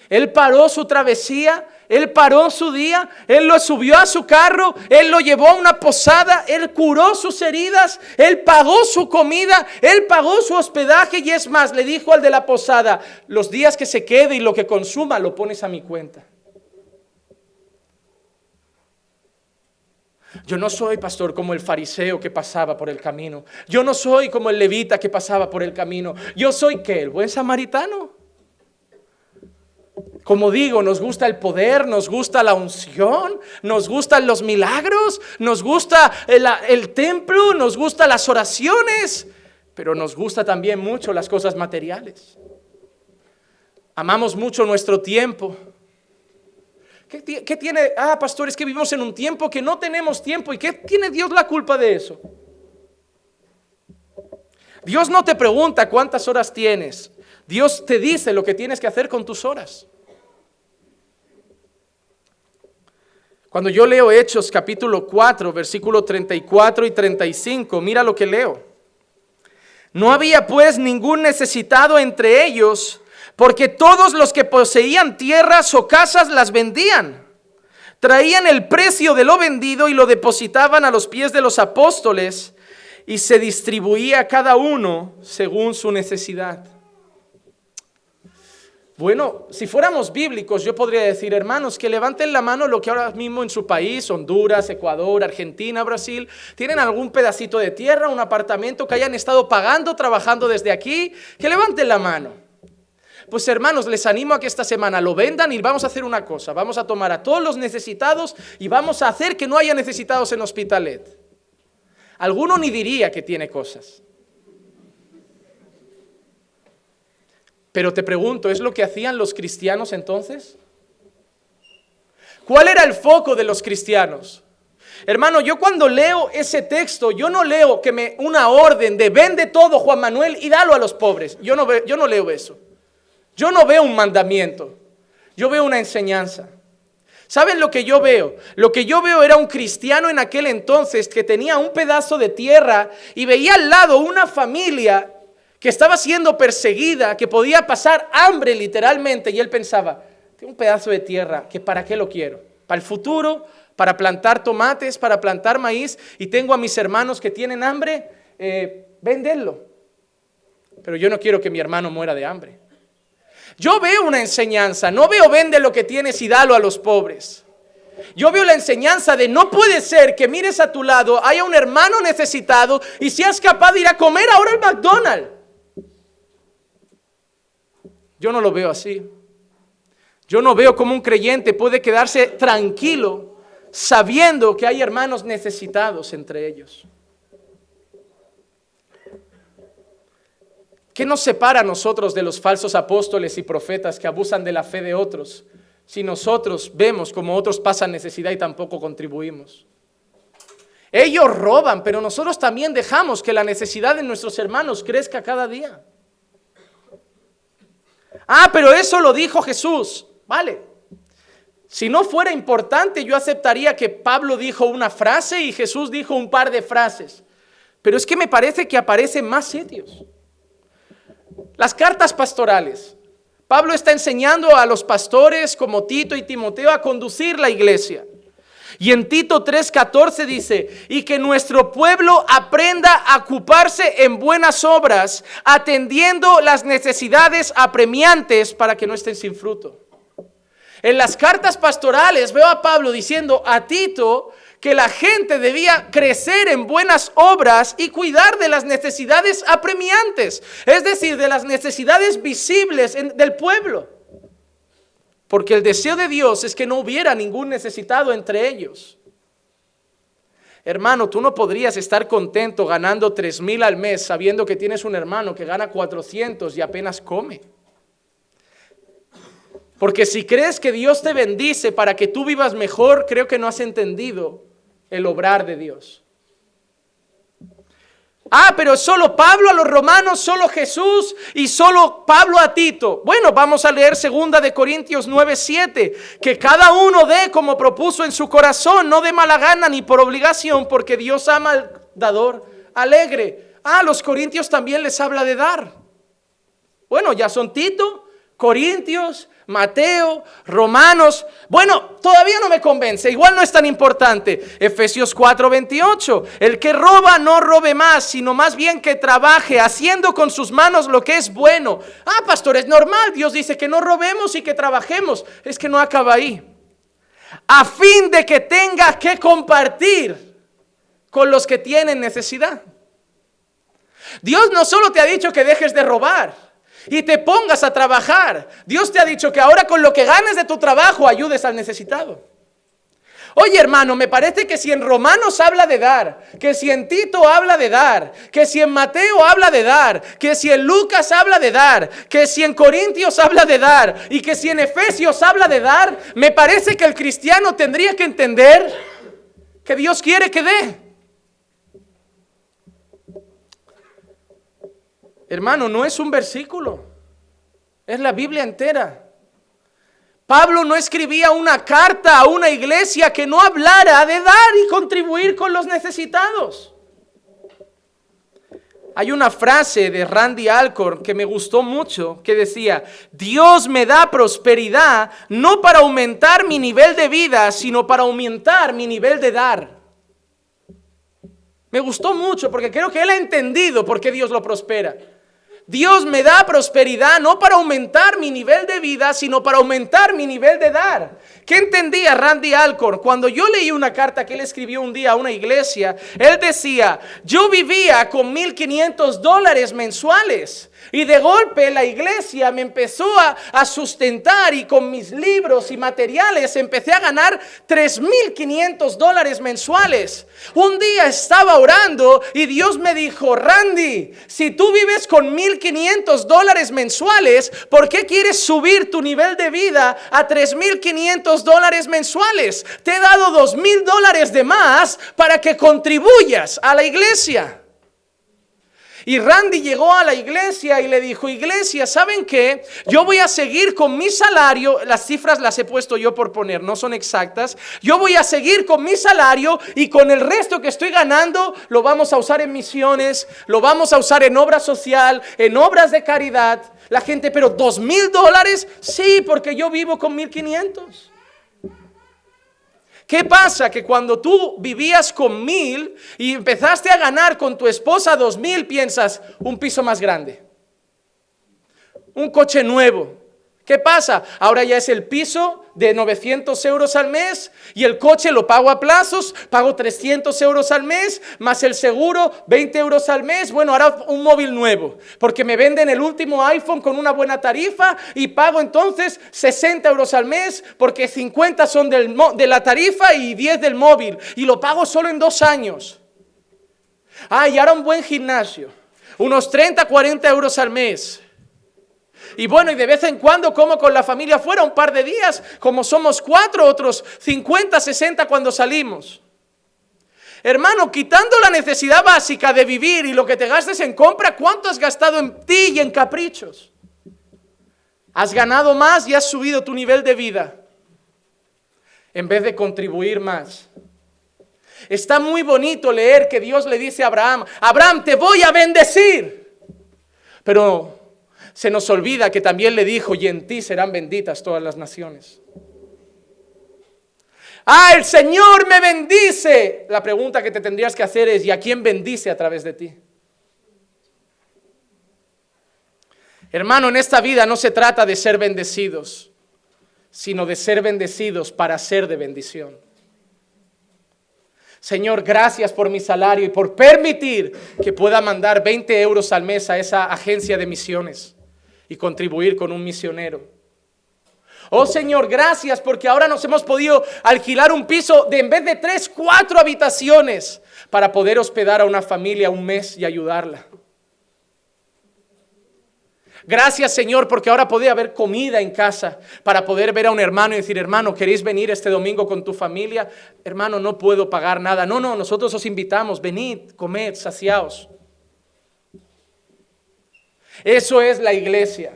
Él paró su travesía, Él paró su día, Él lo subió a su carro, Él lo llevó a una posada, Él curó sus heridas, Él pagó su comida, Él pagó su hospedaje y es más, le dijo al de la posada, los días que se quede y lo que consuma lo pones a mi cuenta. Yo no soy, pastor, como el fariseo que pasaba por el camino. Yo no soy como el levita que pasaba por el camino. Yo soy, ¿qué? ¿El buen samaritano? Como digo, nos gusta el poder, nos gusta la unción, nos gustan los milagros, nos gusta el templo, nos gustan las oraciones, pero nos gusta también mucho las cosas materiales. Amamos mucho nuestro tiempo. ¿Qué tiene? Pastor, es que vivimos en un tiempo que no tenemos tiempo. ¿Y qué tiene Dios la culpa de eso? Dios no te pregunta cuántas horas tienes. Dios te dice lo que tienes que hacer con tus horas. Cuando yo leo Hechos capítulo 4, versículo 34 y 35, mira lo que leo. No había pues ningún necesitado entre ellos, porque todos los que poseían tierras o casas las vendían. Traían el precio de lo vendido y lo depositaban a los pies de los apóstoles, y se distribuía a cada uno según su necesidad. Bueno, si fuéramos bíblicos, yo podría decir, hermanos, que levanten la mano lo que ahora mismo en su país, Honduras, Ecuador, Argentina, Brasil, tienen algún pedacito de tierra, un apartamento que hayan estado pagando, trabajando desde aquí, que levanten la mano. Pues hermanos, les animo a que esta semana lo vendan y vamos a hacer una cosa, vamos a tomar a todos los necesitados y vamos a hacer que no haya necesitados en Hospitalet. Alguno ni diría que tiene cosas. Pero te pregunto, ¿es lo que hacían los cristianos entonces? ¿Cuál era el foco de los cristianos? Hermano, yo cuando leo ese texto, yo no leo una orden de vende todo, Juan Manuel, y dalo a los pobres. Yo no leo eso. Yo no veo un mandamiento. Yo veo una enseñanza. ¿Saben lo que yo veo? Lo que yo veo era un cristiano en aquel entonces que tenía un pedazo de tierra y veía al lado una familia que estaba siendo perseguida, que podía pasar hambre literalmente, y él pensaba, tengo un pedazo de tierra, que ¿para qué lo quiero? ¿Para el futuro? ¿Para plantar tomates? ¿Para plantar maíz? Y tengo a mis hermanos que tienen hambre, véndenlo. Pero yo no quiero que mi hermano muera de hambre. Yo veo una enseñanza, no veo vende lo que tienes y dalo a los pobres. Yo veo la enseñanza de no puede ser que mires a tu lado, haya un hermano necesitado y seas capaz de ir a comer ahora al McDonald's. Yo no lo veo así. Yo no veo cómo un creyente puede quedarse tranquilo sabiendo que hay hermanos necesitados entre ellos. ¿Qué nos separa a nosotros de los falsos apóstoles y profetas que abusan de la fe de otros si nosotros vemos como otros pasan necesidad y tampoco contribuimos? Ellos roban, pero nosotros también dejamos que la necesidad de nuestros hermanos crezca cada día. Ah, pero eso lo dijo Jesús. Vale. Si no fuera importante, yo aceptaría que Pablo dijo una frase y Jesús dijo un par de frases. Pero es que me parece que aparecen más sitios. Las cartas pastorales. Pablo está enseñando a los pastores como Tito y Timoteo a conducir la iglesia. Y en Tito 3:14 dice, y que nuestro pueblo aprenda a ocuparse en buenas obras, atendiendo las necesidades apremiantes para que no estén sin fruto. En las cartas pastorales veo a Pablo diciendo a Tito que la gente debía crecer en buenas obras y cuidar de las necesidades apremiantes, es decir, de las necesidades visibles del pueblo. Porque el deseo de Dios es que no hubiera ningún necesitado entre ellos. Hermano, tú no podrías estar contento ganando 3,000 al mes sabiendo que tienes un hermano que gana 400 y apenas come. Porque si crees que Dios te bendice para que tú vivas mejor, creo que no has entendido el obrar de Dios. Ah, pero solo Pablo a los romanos, solo Jesús y solo Pablo a Tito. Bueno, vamos a leer 2 de Corintios 9:7, que cada uno dé como propuso en su corazón, no de mala gana ni por obligación, porque Dios ama al dador alegre. Ah, los corintios también les habla de dar. Bueno, ya son Tito, Corintios, Mateo, Romanos. Bueno, todavía no me convence, igual no es tan importante. Efesios 4:28, el que roba no robe más, sino más bien que trabaje, haciendo con sus manos lo que es bueno. Ah, pastor, es normal, Dios dice que no robemos y que trabajemos. Es que no acaba ahí. A fin de que tenga que compartir con los que tienen necesidad. Dios no solo te ha dicho que dejes de robar y te pongas a trabajar. Dios te ha dicho que ahora con lo que ganes de tu trabajo ayudes al necesitado. Oye, hermano, me parece que si en Romanos habla de dar, que si en Tito habla de dar, que si en Mateo habla de dar, que si en Lucas habla de dar, que si en Corintios habla de dar y que si en Efesios habla de dar, me parece que el cristiano tendría que entender que Dios quiere que dé. Hermano, no es un versículo, es la Biblia entera. Pablo no escribía una carta a una iglesia que no hablara de dar y contribuir con los necesitados. Hay una frase de Randy Alcorn que me gustó mucho, que decía: Dios me da prosperidad no para aumentar mi nivel de vida, sino para aumentar mi nivel de dar. Me gustó mucho porque creo que él ha entendido por qué Dios lo prospera. Dios me da prosperidad no para aumentar mi nivel de vida, sino para aumentar mi nivel de dar. ¿Qué entendía Randy Alcorn? Cuando yo leí una carta que él escribió un día a una iglesia, él decía: yo vivía con $1,500 mensuales. Y de golpe la iglesia me empezó a sustentar, y con mis libros y materiales empecé a ganar $3,500 mensuales. Un día estaba orando y Dios me dijo: Randy, si tú vives con $1,500 mensuales, ¿por qué quieres subir tu nivel de vida a $3,500 mensuales? Te he dado $2,000 de más para que contribuyas a la iglesia. Y Randy llegó a la iglesia y le dijo: iglesia, ¿saben qué? Yo voy a seguir con mi salario. Las cifras las he puesto yo por poner, no son exactas. Yo voy a seguir con mi salario, y con el resto que estoy ganando lo vamos a usar en misiones, lo vamos a usar en obra social, en obras de caridad. La gente: ¿pero $2,000? Sí, porque yo vivo con 1,500. ¿Qué pasa? Que cuando tú vivías con 1,000 y empezaste a ganar con tu esposa 2,000, piensas: un piso más grande, un coche nuevo. ¿Qué pasa? Ahora ya es el piso de 900 euros al mes, y el coche lo pago a plazos, pago 300 euros al mes, más el seguro, 20 euros al mes. Bueno, ahora un móvil nuevo, porque me venden el último iPhone con una buena tarifa, y pago entonces 60 euros al mes, porque 50 son de la tarifa y 10 del móvil, y lo pago solo en 2 años. Y ahora un buen gimnasio, unos 30, 40 euros al mes. Y bueno, y de vez en cuando como con la familia fuera un par de días, como somos 4, otros 50, 60 cuando salimos. Hermano, quitando la necesidad básica de vivir y lo que te gastes en compra, ¿cuánto has gastado en ti y en caprichos? Has ganado más y has subido tu nivel de vida, en vez de contribuir más. Está muy bonito leer que Dios le dice a Abraham: Abraham, te voy a bendecir. Pero se nos olvida que también le dijo: y en ti serán benditas todas las naciones. El Señor me bendice. La pregunta que te tendrías que hacer es: ¿y a quién bendice a través de ti? Hermano, en esta vida no se trata de ser bendecidos, sino de ser bendecidos para ser de bendición. Señor, gracias por mi salario y por permitir que pueda mandar 20 euros al mes a esa agencia de misiones y contribuir con un misionero. Oh Señor, gracias porque ahora nos hemos podido alquilar un piso de, en vez de 3, 4 habitaciones, para poder hospedar a una familia un mes y ayudarla. Gracias, Señor, porque ahora puede haber comida en casa para poder ver a un hermano y decir: hermano, ¿queréis venir este domingo con tu familia? Hermano, no puedo pagar nada. No, nosotros os invitamos. Venid, comed, saciaos. Eso es la iglesia.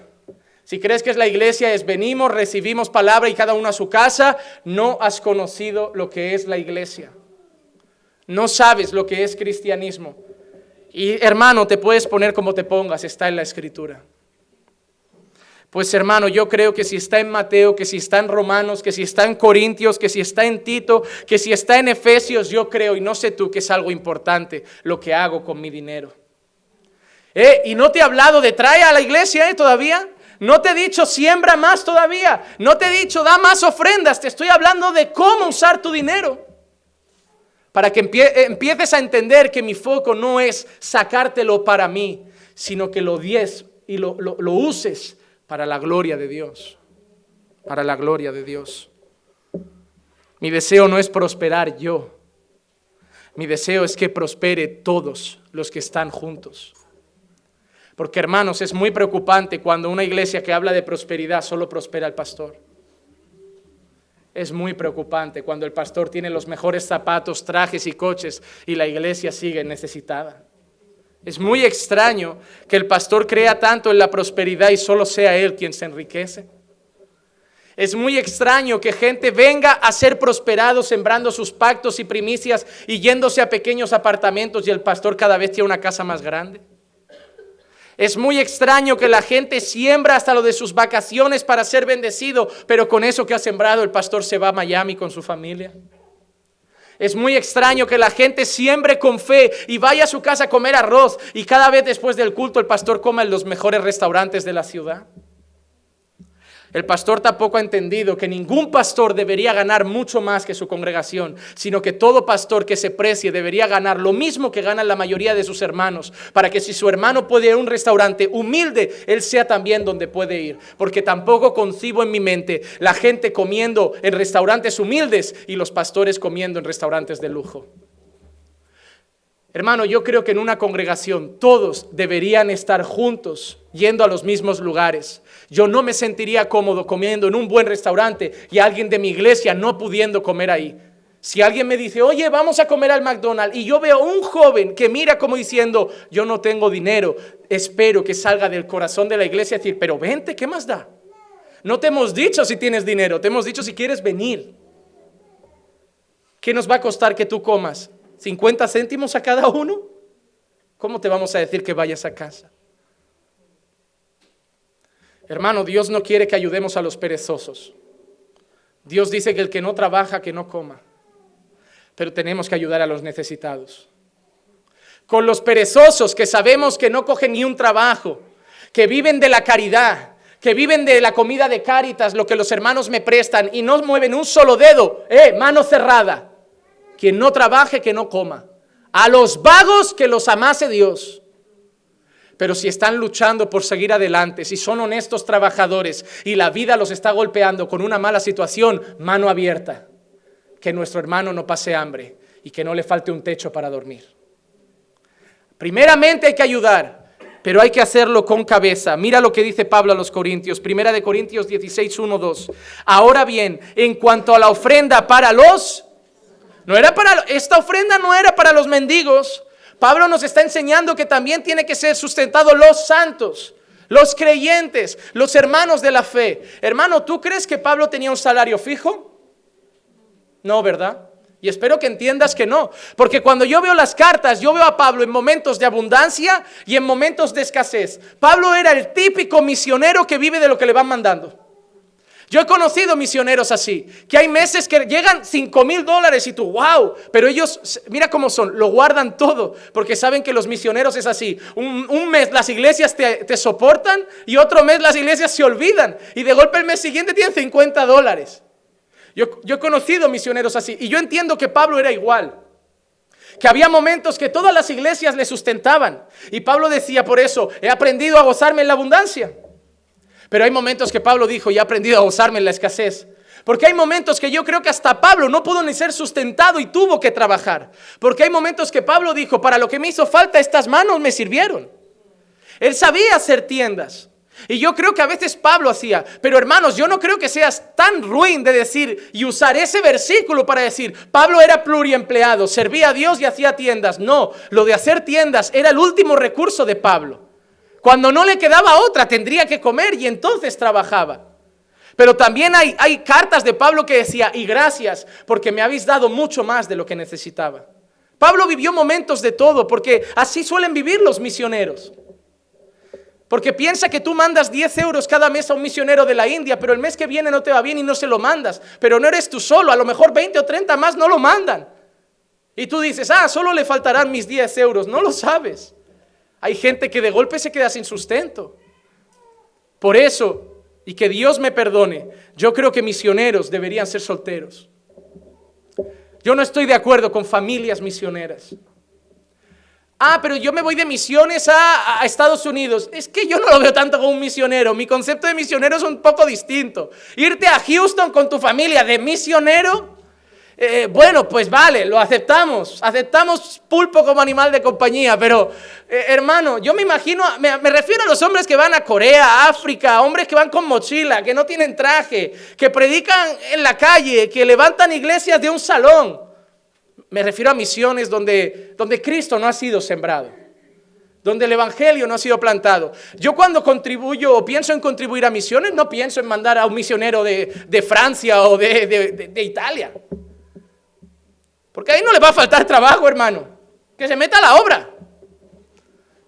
Si crees que es la iglesia, es venimos, recibimos palabra y cada uno a su casa, no has conocido lo que es la iglesia. No sabes lo que es cristianismo. Y hermano, te puedes poner como te pongas, está en la Escritura. Pues hermano, yo creo que si está en Mateo, que si está en Romanos, que si está en Corintios, que si está en Tito, que si está en Efesios, yo creo, y no sé tú, que es algo importante lo que hago con mi dinero. Y no te he hablado de trae a la iglesia todavía. No te he dicho siembra más todavía. No te he dicho da más ofrendas. Te estoy hablando de cómo usar tu dinero. Para que empieces a entender que mi foco no es sacártelo para mí, sino que lo des y lo uses para la gloria de Dios. Para la gloria de Dios. Mi deseo no es prosperar yo. Mi deseo es que prospere todos los que están juntos. Porque hermanos, es muy preocupante cuando una iglesia que habla de prosperidad solo prospera el pastor. Es muy preocupante cuando el pastor tiene los mejores zapatos, trajes y coches y la iglesia sigue necesitada. Es muy extraño que el pastor crea tanto en la prosperidad y solo sea él quien se enriquece. Es muy extraño que gente venga a ser prosperado sembrando sus pactos y primicias y yéndose a pequeños apartamentos y el pastor cada vez tiene una casa más grande. Es muy extraño que la gente siembra hasta lo de sus vacaciones para ser bendecido, pero con eso que ha sembrado el pastor se va a Miami con su familia. Es muy extraño que la gente siembre con fe y vaya a su casa a comer arroz y cada vez después del culto el pastor coma en los mejores restaurantes de la ciudad. El pastor tampoco ha entendido que ningún pastor debería ganar mucho más que su congregación, sino que todo pastor que se precie debería ganar lo mismo que ganan la mayoría de sus hermanos, para que si su hermano puede ir a un restaurante humilde, él sea también donde puede ir. Porque tampoco concibo en mi mente la gente comiendo en restaurantes humildes y los pastores comiendo en restaurantes de lujo. Hermano, yo creo que en una congregación todos deberían estar juntos, yendo a los mismos lugares. Yo no me sentiría cómodo comiendo en un buen restaurante y alguien de mi iglesia no pudiendo comer ahí. Si alguien me dice, oye, vamos a comer al McDonald's, y yo veo un joven que mira como diciendo, yo no tengo dinero, espero que salga del corazón de la iglesia y decir, pero vente, ¿qué más da? No te hemos dicho si tienes dinero, te hemos dicho si quieres venir. ¿Qué nos va a costar que tú comas? ¿50 céntimos a cada uno? ¿Cómo te vamos a decir que vayas a casa? Hermano, Dios no quiere que ayudemos a los perezosos. Dios dice que el que no trabaja, que no coma. Pero tenemos que ayudar a los necesitados. Con los perezosos que sabemos que no cogen ni un trabajo, que viven de la caridad, que viven de la comida de Cáritas, lo que los hermanos me prestan y no mueven un solo dedo, mano cerrada. Quien no trabaje, que no coma. A los vagos que los amase Dios. Pero si están luchando por seguir adelante, si son honestos trabajadores y la vida los está golpeando con una mala situación, mano abierta. Que nuestro hermano no pase hambre y que no le falte un techo para dormir. Primeramente hay que ayudar, pero hay que hacerlo con cabeza. Mira lo que dice Pablo a los Corintios, 1 Corintios 16, 1, 2. Ahora bien, en cuanto a la ofrenda para esta ofrenda no era para los mendigos. Pablo nos está enseñando que también tiene que ser sustentado los santos, los creyentes, los hermanos de la fe. Hermano, ¿tú crees que Pablo tenía un salario fijo? No, ¿verdad? Y espero que entiendas que no, porque cuando yo veo las cartas, yo veo a Pablo en momentos de abundancia y en momentos de escasez. Pablo era el típico misionero que vive de lo que le van mandando. Yo he conocido misioneros así, que hay meses que llegan $5,000 y tú, wow, pero ellos, mira cómo son, lo guardan todo, porque saben que los misioneros es así. Un mes las iglesias te soportan y otro mes las iglesias se olvidan y de golpe el mes siguiente tienen $50. Yo he conocido misioneros así y yo entiendo que Pablo era igual. Que había momentos que todas las iglesias le sustentaban y Pablo decía por eso, he aprendido a gozarme en la abundancia. Pero hay momentos que Pablo dijo, y he aprendido a gozarme en la escasez. Porque hay momentos que yo creo que hasta Pablo no pudo ni ser sustentado y tuvo que trabajar. Porque hay momentos que Pablo dijo, para lo que me hizo falta estas manos me sirvieron. Él sabía hacer tiendas. Y yo creo que a veces Pablo hacía. Pero hermanos, yo no creo que seas tan ruin de decir y usar ese versículo para decir, Pablo era pluriempleado, servía a Dios y hacía tiendas. No, lo de hacer tiendas era el último recurso de Pablo. Cuando no le quedaba otra, tendría que comer y entonces trabajaba. Pero también hay cartas de Pablo que decía, y gracias, porque me habéis dado mucho más de lo que necesitaba. Pablo vivió momentos de todo, porque así suelen vivir los misioneros. Porque piensa que tú mandas 10 euros cada mes a un misionero de la India, pero el mes que viene no te va bien y no se lo mandas. Pero no eres tú solo, a lo mejor 20 o 30 más no lo mandan. Y tú dices, solo le faltarán mis 10 euros, no lo sabes. Hay gente que de golpe se queda sin sustento. Por eso, y que Dios me perdone, yo creo que misioneros deberían ser solteros. Yo no estoy de acuerdo con familias misioneras. Pero yo me voy de misiones a Estados Unidos. Es que yo no lo veo tanto como un misionero. Mi concepto de misionero es un poco distinto. Irte a Houston con tu familia de misionero, bueno, pues vale, lo aceptamos. Aceptamos pulpo como animal de compañía, pero hermano, yo me imagino, me refiero a los hombres que van a Corea, África, hombres que van con mochila, que no tienen traje, que predican en la calle, que levantan iglesias de un salón. Me refiero a misiones donde Cristo no ha sido sembrado, donde el evangelio no ha sido plantado. Yo cuando contribuyo o pienso en contribuir a misiones, no pienso en mandar a un misionero de Francia o de Italia. Porque ahí no le va a faltar trabajo, hermano. Que se meta a la obra.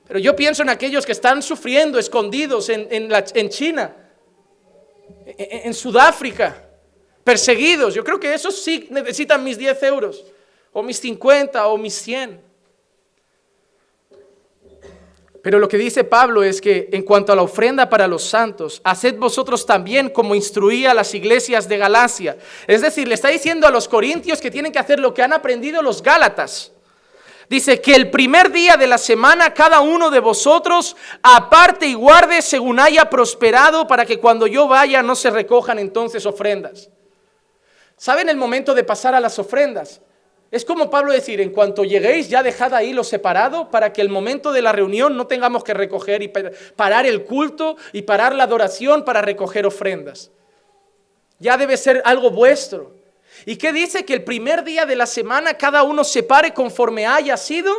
Pero yo pienso en aquellos que están sufriendo, escondidos en China, en Sudáfrica, perseguidos. Yo creo que esos sí necesitan mis 10 euros, o mis 50, o mis 100. Pero lo que dice Pablo es que en cuanto a la ofrenda para los santos, haced vosotros también como instruía a las iglesias de Galacia. Es decir, le está diciendo a los corintios que tienen que hacer lo que han aprendido los gálatas. Dice que el primer día de la semana cada uno de vosotros aparte y guarde según haya prosperado, para que cuando yo vaya no se recojan entonces ofrendas. ¿Saben el momento de pasar a las ofrendas? Es como Pablo decir, en cuanto lleguéis ya dejad ahí lo separado, para que el momento de la reunión no tengamos que recoger y parar el culto y parar la adoración para recoger ofrendas. Ya debe ser algo vuestro. ¿Y qué dice? Que el primer día de la semana cada uno separe conforme haya sido.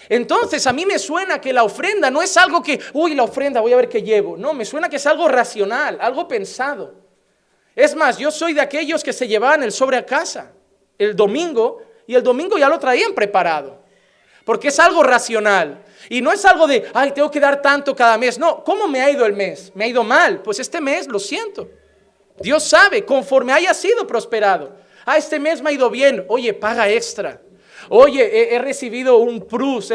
Entonces a mí me suena que la ofrenda no es algo que, la ofrenda voy a ver qué llevo. No, me suena que es algo racional, algo pensado. Es más, yo soy de aquellos que se llevaban el sobre a casa el domingo, y el domingo ya lo traían preparado, porque es algo racional, y no es algo de, tengo que dar tanto cada mes. No, ¿cómo me ha ido el mes? ¿Me ha ido mal? Pues este mes, lo siento, Dios sabe, conforme haya sido prosperado. Este mes me ha ido bien, oye, paga extra. Oye, he recibido un plus,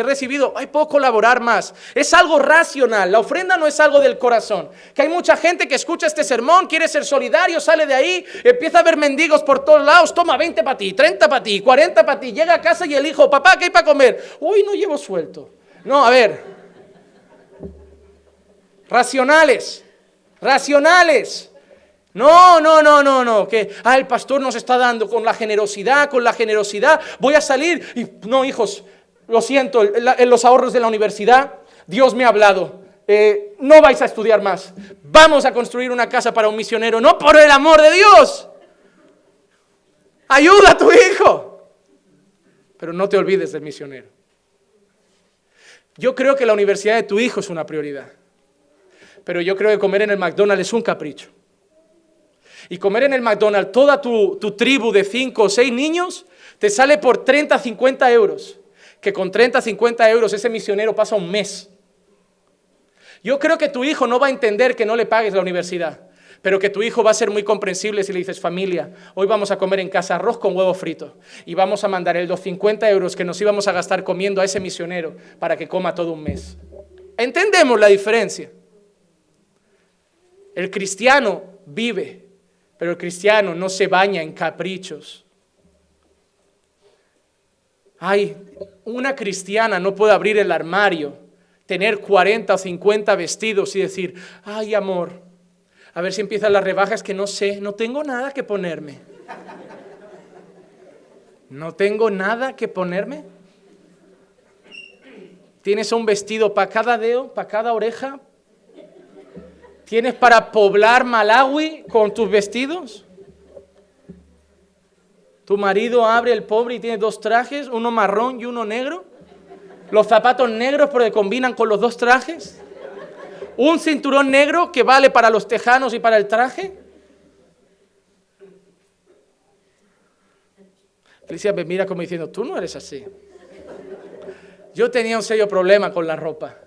puedo colaborar más. Es algo racional, la ofrenda no es algo del corazón. Que hay mucha gente que escucha este sermón, quiere ser solidario, sale de ahí, empieza a ver mendigos por todos lados, toma 20 para ti, 30 para ti, 40 para ti, llega a casa y el hijo, papá, ¿qué hay para comer? No llevo suelto. No, a ver, racionales. No, que el pastor nos está dando con la generosidad, voy a salir y no, hijos, lo siento, en los ahorros de la universidad, Dios me ha hablado, no vais a estudiar más, vamos a construir una casa para un misionero. No, por el amor de Dios, ayuda a tu hijo, pero no te olvides del misionero. Yo creo que la universidad de tu hijo es una prioridad, pero yo creo que comer en el McDonald's es un capricho. Y comer en el McDonald's toda tu tribu de 5 o 6 niños te sale por 30, 50 euros. Que con 30, 50 euros ese misionero pasa un mes. Yo creo que tu hijo no va a entender que no le pagues la universidad, pero que tu hijo va a ser muy comprensible si le dices, familia, hoy vamos a comer en casa arroz con huevo frito y vamos a mandar los 50 euros que nos íbamos a gastar comiendo a ese misionero para que coma todo un mes. ¿Entendemos la diferencia? El cristiano vive, pero el cristiano no se baña en caprichos. Una cristiana no puede abrir el armario, tener 40 o 50 vestidos y decir, amor, a ver si empiezan las rebajas, que no sé, no tengo nada que ponerme. ¿No tengo nada que ponerme? ¿Tienes un vestido para cada dedo, para cada oreja? ¿Tienes para poblar Malawi con tus vestidos? Tu marido abre el pobre y tiene 2 trajes, uno marrón y uno negro. Los zapatos negros porque combinan con los 2 trajes. Un cinturón negro que vale para los tejanos y para el traje. Felicia me mira como diciendo, tú no eres así. Yo tenía un serio problema con la ropa.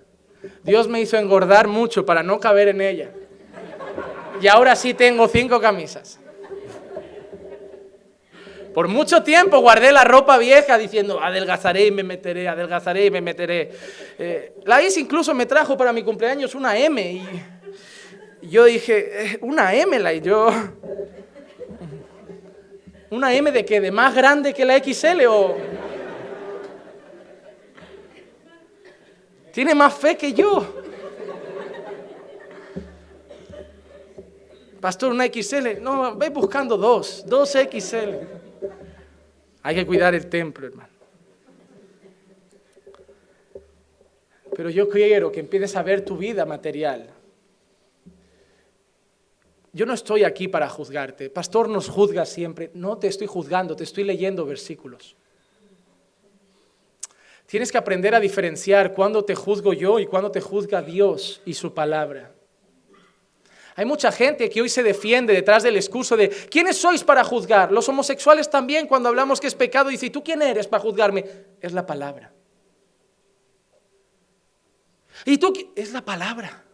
Dios me hizo engordar mucho para no caber en ella. Y ahora sí tengo 5 camisas. Por mucho tiempo guardé la ropa vieja diciendo, adelgazaré y me meteré, adelgazaré y me meteré. La Is incluso me trajo para mi cumpleaños una M. Y yo dije, ¿una M? ¿Una M de qué? ¿De más grande que la XL o...? Tiene más fe que yo. Pastor, una XL. No, ve buscando 2 XL. Hay que cuidar el templo, hermano. Pero yo quiero que empieces a ver tu vida material. Yo no estoy aquí para juzgarte. Pastor nos juzga siempre. No te estoy juzgando, te estoy leyendo versículos. Tienes que aprender a diferenciar cuándo te juzgo yo y cuándo te juzga Dios y su palabra. Hay mucha gente que hoy se defiende detrás del excuso de ¿quiénes sois para juzgar? Los homosexuales también, cuando hablamos que es pecado, dicen ¿tú quién eres para juzgarme? Es la palabra. ¿Y tú qué? Es la palabra.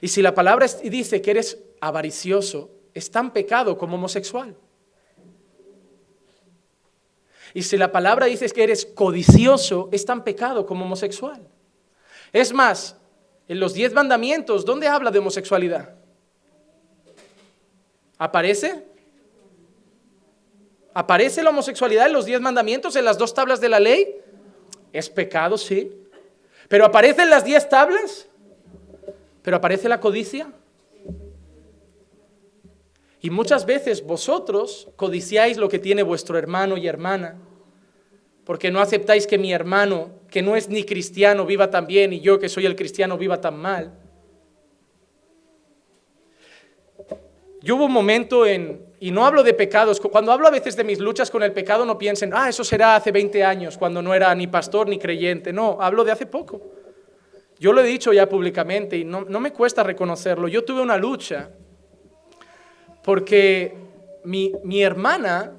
Y si la palabra dice que eres avaricioso, es tan pecado como homosexual. Y si la palabra dice que eres codicioso, es tan pecado como homosexual. Es más, en los 10 mandamientos, ¿dónde habla de homosexualidad? ¿Aparece? ¿Aparece la homosexualidad en los 10 mandamientos, en las 2 tablas de la ley? Es pecado, sí. ¿Pero aparece en las 10 tablas? ¿Pero aparece la codicia? Y muchas veces vosotros codiciáis lo que tiene vuestro hermano y hermana, porque no aceptáis que mi hermano, que no es ni cristiano, viva tan bien, y yo, que soy el cristiano, viva tan mal. Yo hubo un momento y no hablo de pecados, cuando hablo a veces de mis luchas con el pecado, no piensen, eso será hace 20 años, cuando no era ni pastor ni creyente. No, hablo de hace poco. Yo lo he dicho ya públicamente y no me cuesta reconocerlo. Yo tuve una lucha porque mi hermana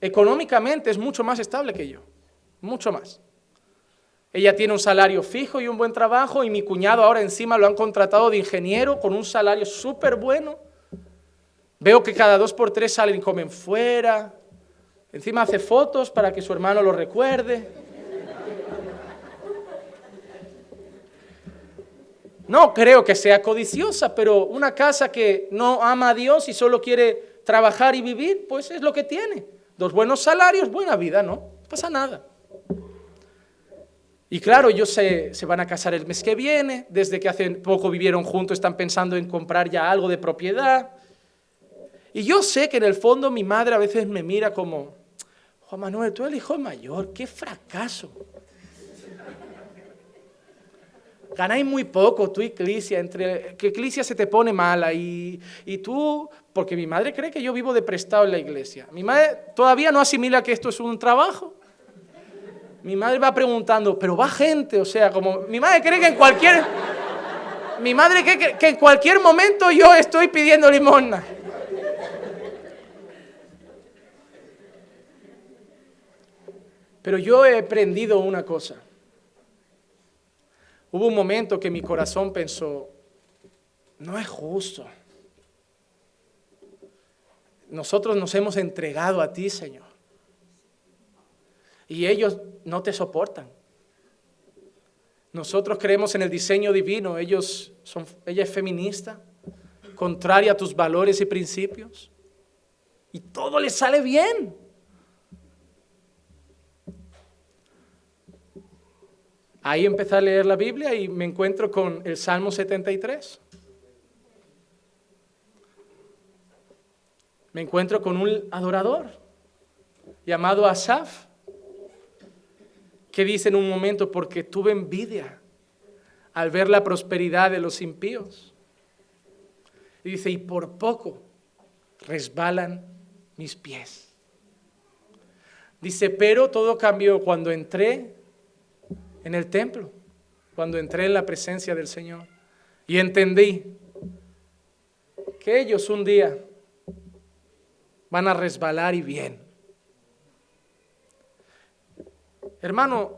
económicamente es mucho más estable que yo, mucho más. Ella tiene un salario fijo y un buen trabajo, y mi cuñado ahora encima lo han contratado de ingeniero con un salario súper bueno. Veo que cada 2 por 3 salen y comen fuera. Encima hace fotos para que su hermano lo recuerde. No creo que sea codiciosa, pero una casa que no ama a Dios y solo quiere trabajar y vivir, pues es lo que tiene. 2 buenos salarios, buena vida, ¿no? No pasa nada. Y claro, ellos se van a casar el mes que viene. Desde que hace poco vivieron juntos, están pensando en comprar ya algo de propiedad. Y yo sé que en el fondo mi madre a veces me mira como, Juan Manuel, tú eres el hijo mayor, qué fracaso. Ganáis muy poco, tú y Eclesia, que Eclesia se te pone mala y tú, porque mi madre cree que yo vivo de prestado en la iglesia. Mi madre todavía no asimila que esto es un trabajo. Mi madre va preguntando, pero va gente, o sea, como mi madre cree que en cualquier momento yo estoy pidiendo limosna. Pero yo he aprendido una cosa. Hubo un momento que mi corazón pensó, no es justo. Nosotros nos hemos entregado a ti, Señor. Y ellos no te soportan. Nosotros creemos en el diseño divino, ella es feminista, contraria a tus valores y principios. Y todo les sale bien. Ahí empecé a leer la Biblia y me encuentro con el Salmo 73. Me encuentro con un adorador llamado Asaf, que dice en un momento, porque tuve envidia al ver la prosperidad de los impíos. Y dice, y por poco resbalan mis pies. Dice, pero todo cambió cuando entré en el templo, cuando entré en la presencia del Señor y entendí que ellos un día van a resbalar y bien. Hermano,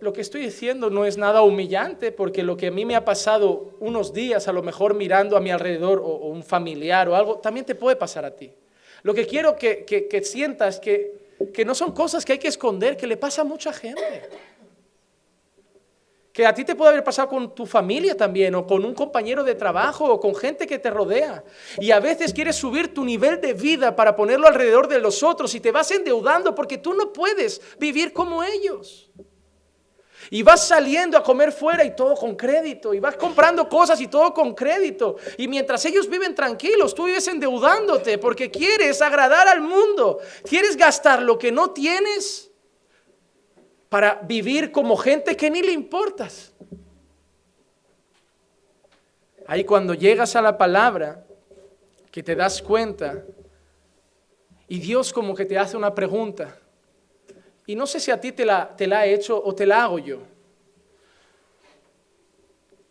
lo que estoy diciendo no es nada humillante, porque lo que a mí me ha pasado unos días, a lo mejor mirando a mi alrededor o un familiar o algo, también te puede pasar a ti. Lo que quiero que sientas que no son cosas que hay que esconder, que le pasa a mucha gente. Que a ti te puede haber pasado con tu familia también, o con un compañero de trabajo, o con gente que te rodea. Y a veces quieres subir tu nivel de vida para ponerlo alrededor de los otros y te vas endeudando porque tú no puedes vivir como ellos. Y vas saliendo a comer fuera y todo con crédito, y vas comprando cosas y todo con crédito. Y mientras ellos viven tranquilos, tú vives endeudándote porque quieres agradar al mundo. Quieres gastar lo que no tienes para vivir como gente que ni le importas. Ahí cuando llegas a la palabra, que te das cuenta, y Dios como que te hace una pregunta, y no sé si a ti te la ha hecho o te la hago yo.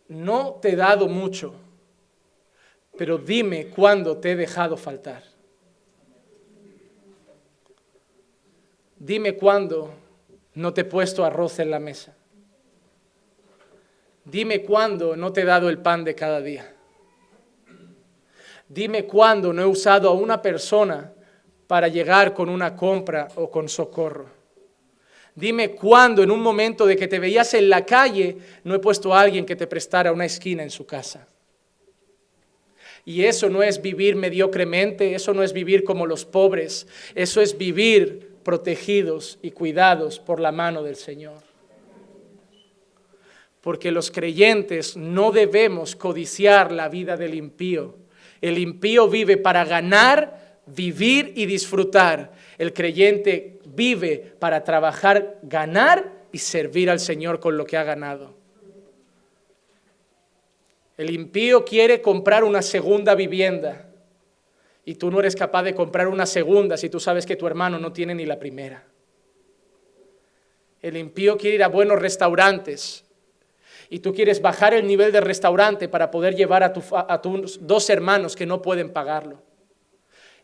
No te he dado mucho, pero dime cuándo te he dejado faltar. Dime cuándo no te he puesto arroz en la mesa. Dime cuándo no te he dado el pan de cada día. Dime cuándo no he usado a una persona para llegar con una compra o con socorro. Dime cuándo en un momento de que te veías en la calle no he puesto a alguien que te prestara una esquina en su casa. Y eso no es vivir mediocremente, eso no es vivir como los pobres, eso es vivir protegidos y cuidados por la mano del Señor. Porque los creyentes no debemos codiciar la vida del impío. El impío vive para ganar, vivir y disfrutar. El creyente vive para trabajar, ganar y servir al Señor con lo que ha ganado. El impío quiere comprar una segunda vivienda y tú no eres capaz de comprar una segunda si tú sabes que tu hermano no tiene ni la primera. El impío quiere ir a buenos restaurantes y tú quieres bajar el nivel del restaurante para poder llevar a tus dos hermanos que no pueden pagarlo.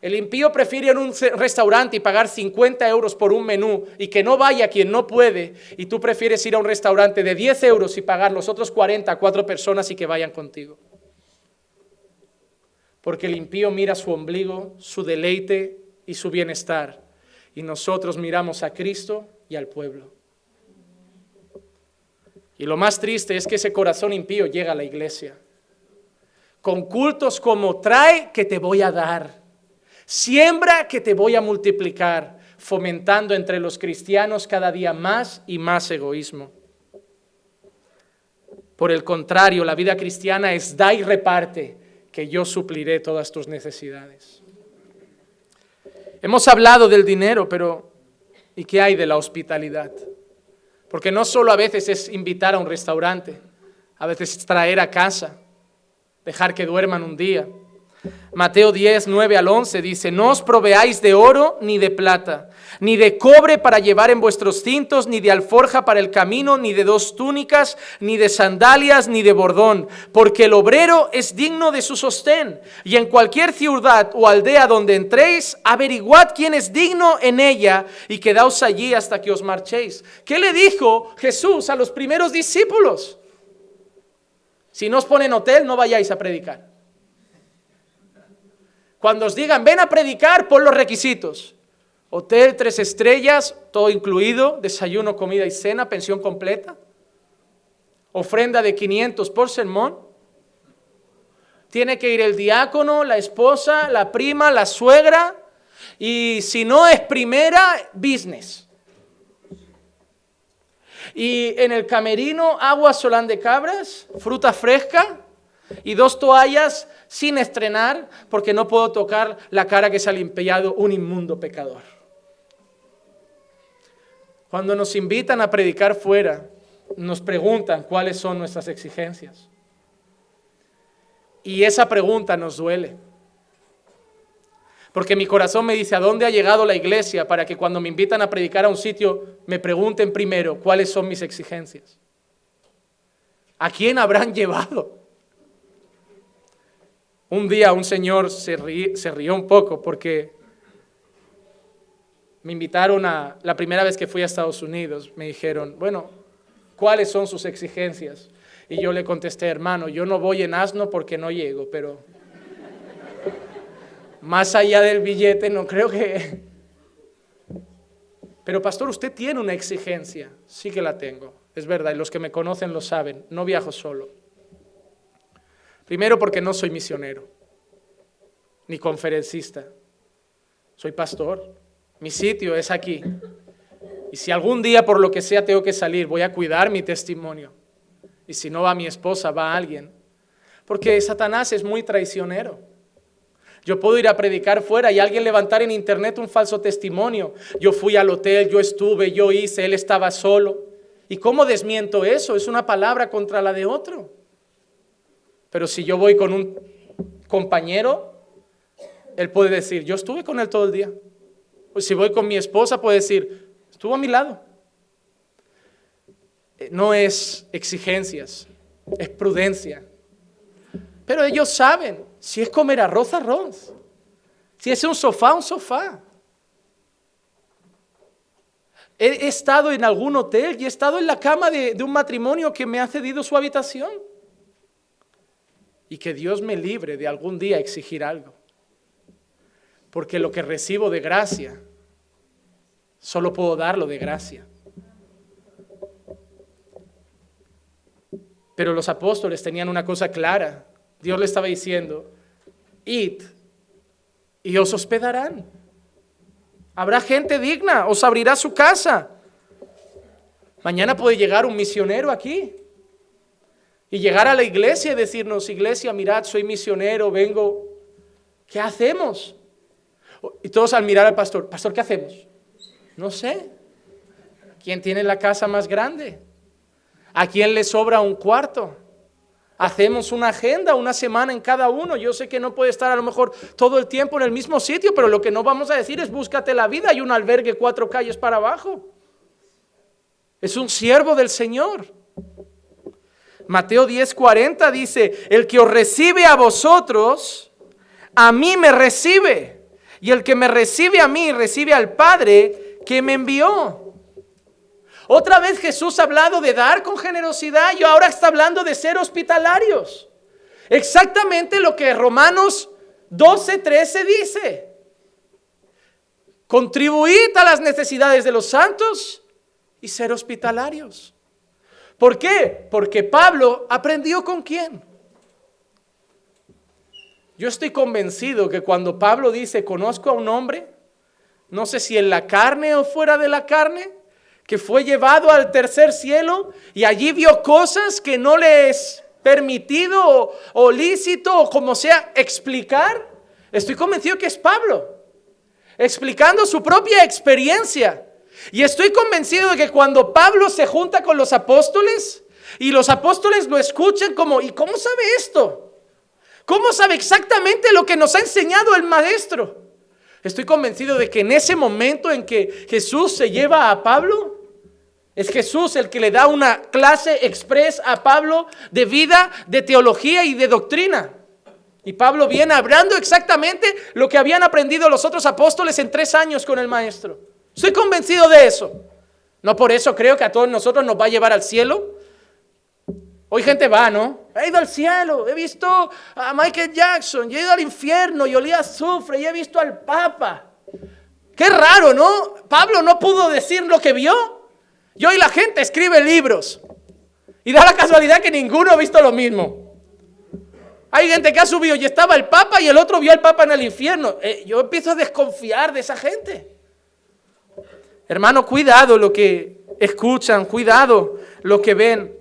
El impío prefiere ir a un restaurante y pagar 50 euros por un menú y que no vaya quien no puede, y tú prefieres ir a un restaurante de 10 euros y pagar los otros 40 a 4 personas y que vayan contigo. Porque el impío mira su ombligo, su deleite y su bienestar, y nosotros miramos a Cristo y al pueblo. Y lo más triste es que ese corazón impío llega a la iglesia con cultos como trae que te voy a dar, siembra que te voy a multiplicar, fomentando entre los cristianos cada día más y más egoísmo. Por el contrario, la vida cristiana es da y reparte, que yo supliré todas tus necesidades. Hemos hablado del dinero, pero ¿y qué hay de la hospitalidad? Porque no solo a veces es invitar a un restaurante, a veces es traer a casa, dejar que duerman un día. Mateo 10, 9 al 11 dice, no os proveáis de oro ni de plata, ni de cobre para llevar en vuestros cintos, ni de alforja para el camino, ni de 2 túnicas, ni de sandalias, ni de bordón, porque el obrero es digno de su sostén. Y en cualquier ciudad o aldea donde entréis, averiguad quién es digno en ella y quedaos allí hasta que os marchéis. ¿Qué le dijo Jesús a los primeros discípulos? Si no os ponen hotel, no vayáis a predicar. Cuando os digan, ven a predicar, pon los requisitos. Hotel 3 estrellas, todo incluido, desayuno, comida y cena, pensión completa. Ofrenda de 500 por sermón. Tiene que ir el diácono, la esposa, la prima, la suegra. Y si no es primera, business. Y en el camerino, agua Solán de Cabras, fruta fresca y 2 toallas sin estrenar, porque no puedo tocar la cara que se ha limpiado un inmundo pecador. Cuando nos invitan a predicar fuera, nos preguntan cuáles son nuestras exigencias. Y esa pregunta nos duele. Porque mi corazón me dice, ¿a dónde ha llegado la iglesia para que cuando me invitan a predicar a un sitio me pregunten primero cuáles son mis exigencias? ¿A quién habrán llevado? Un día un señor se rió un poco porque me invitaron la primera vez que fui a Estados Unidos, me dijeron, bueno, ¿cuáles son sus exigencias? Y yo le contesté, hermano, yo no voy en asno porque no llego, pero más allá del billete no creo que... Pero pastor, usted tiene una exigencia. Sí que la tengo, es verdad, y los que me conocen lo saben, no viajo solo. Primero porque no soy misionero, ni conferencista, soy pastor, mi sitio es aquí. Y si algún día por lo que sea tengo que salir, voy a cuidar mi testimonio. Y si no va mi esposa, va alguien. Porque Satanás es muy traicionero. Yo puedo ir a predicar fuera y alguien levantar en internet un falso testimonio. Yo fui al hotel, yo estuve, yo hice, él estaba solo. ¿Y cómo desmiento eso? Es una palabra contra la de otro. Pero si yo voy con un compañero, él puede decir, yo estuve con él todo el día. O si voy con mi esposa, puede decir, estuvo a mi lado. No es exigencias, es prudencia. Pero ellos saben, si es comer arroz, arroz. Si es un sofá, un sofá. He estado en algún hotel y he estado en la cama de un matrimonio que me ha cedido su habitación. Y que Dios me libre de algún día exigir algo. Porque lo que recibo de gracia, solo puedo darlo de gracia. Pero los apóstoles tenían una cosa clara. Dios le estaba diciendo, id y os hospedarán. Habrá gente digna, os abrirá su casa. Mañana puede llegar un misionero aquí y llegar a la iglesia y decirnos, iglesia, mirad, soy misionero, vengo. ¿Qué hacemos? Y todos al mirar al pastor, pastor, ¿qué hacemos? No sé. ¿Quién tiene la casa más grande? ¿A quién le sobra un cuarto? Hacemos una agenda, una semana en cada uno. Yo sé que no puede estar a lo mejor todo el tiempo en el mismo sitio, pero lo que no vamos a decir es búscate la vida. Hay un albergue 4 calles para abajo. Es un siervo del Señor. Mateo 10:40 dice, el que os recibe a vosotros, a mí me recibe. Y el que me recibe a mí, recibe al Padre que me envió. Otra vez Jesús ha hablado de dar con generosidad y ahora está hablando de ser hospitalarios. Exactamente lo que Romanos 12:13 dice. Contribuid a las necesidades de los santos y ser hospitalarios. ¿Por qué? Porque Pablo aprendió ¿con quién? Yo estoy convencido que cuando Pablo dice conozco a un hombre, no sé si en la carne o fuera de la carne, que fue llevado al tercer cielo y allí vio cosas que no le es permitido o lícito o como sea explicar. Estoy convencido que es Pablo, explicando su propia experiencia. Y estoy convencido de que cuando Pablo se junta con los apóstoles y los apóstoles lo escuchan como, ¿y cómo sabe esto? ¿Cómo sabe exactamente lo que nos ha enseñado el maestro? Estoy convencido de que en ese momento en que Jesús se lleva a Pablo, es Jesús el que le da una clase express a Pablo de vida, de teología y de doctrina. Y Pablo viene hablando exactamente lo que habían aprendido los otros apóstoles en 3 años con el maestro. Estoy convencido de eso. No por eso creo que a todos nosotros nos va a llevar al cielo. Hoy gente va, ¿no? He ido al cielo, he visto a Michael Jackson, y he ido al infierno y olí a azufre, y he visto al Papa. Qué raro, ¿no? Pablo no pudo decir lo que vio. Y hoy la gente escribe libros. Y da la casualidad que ninguno ha visto lo mismo. Hay gente que ha subido y estaba el Papa y el otro vio al Papa en el infierno. Yo empiezo a desconfiar de esa gente. Hermano, cuidado lo que escuchan, cuidado lo que ven.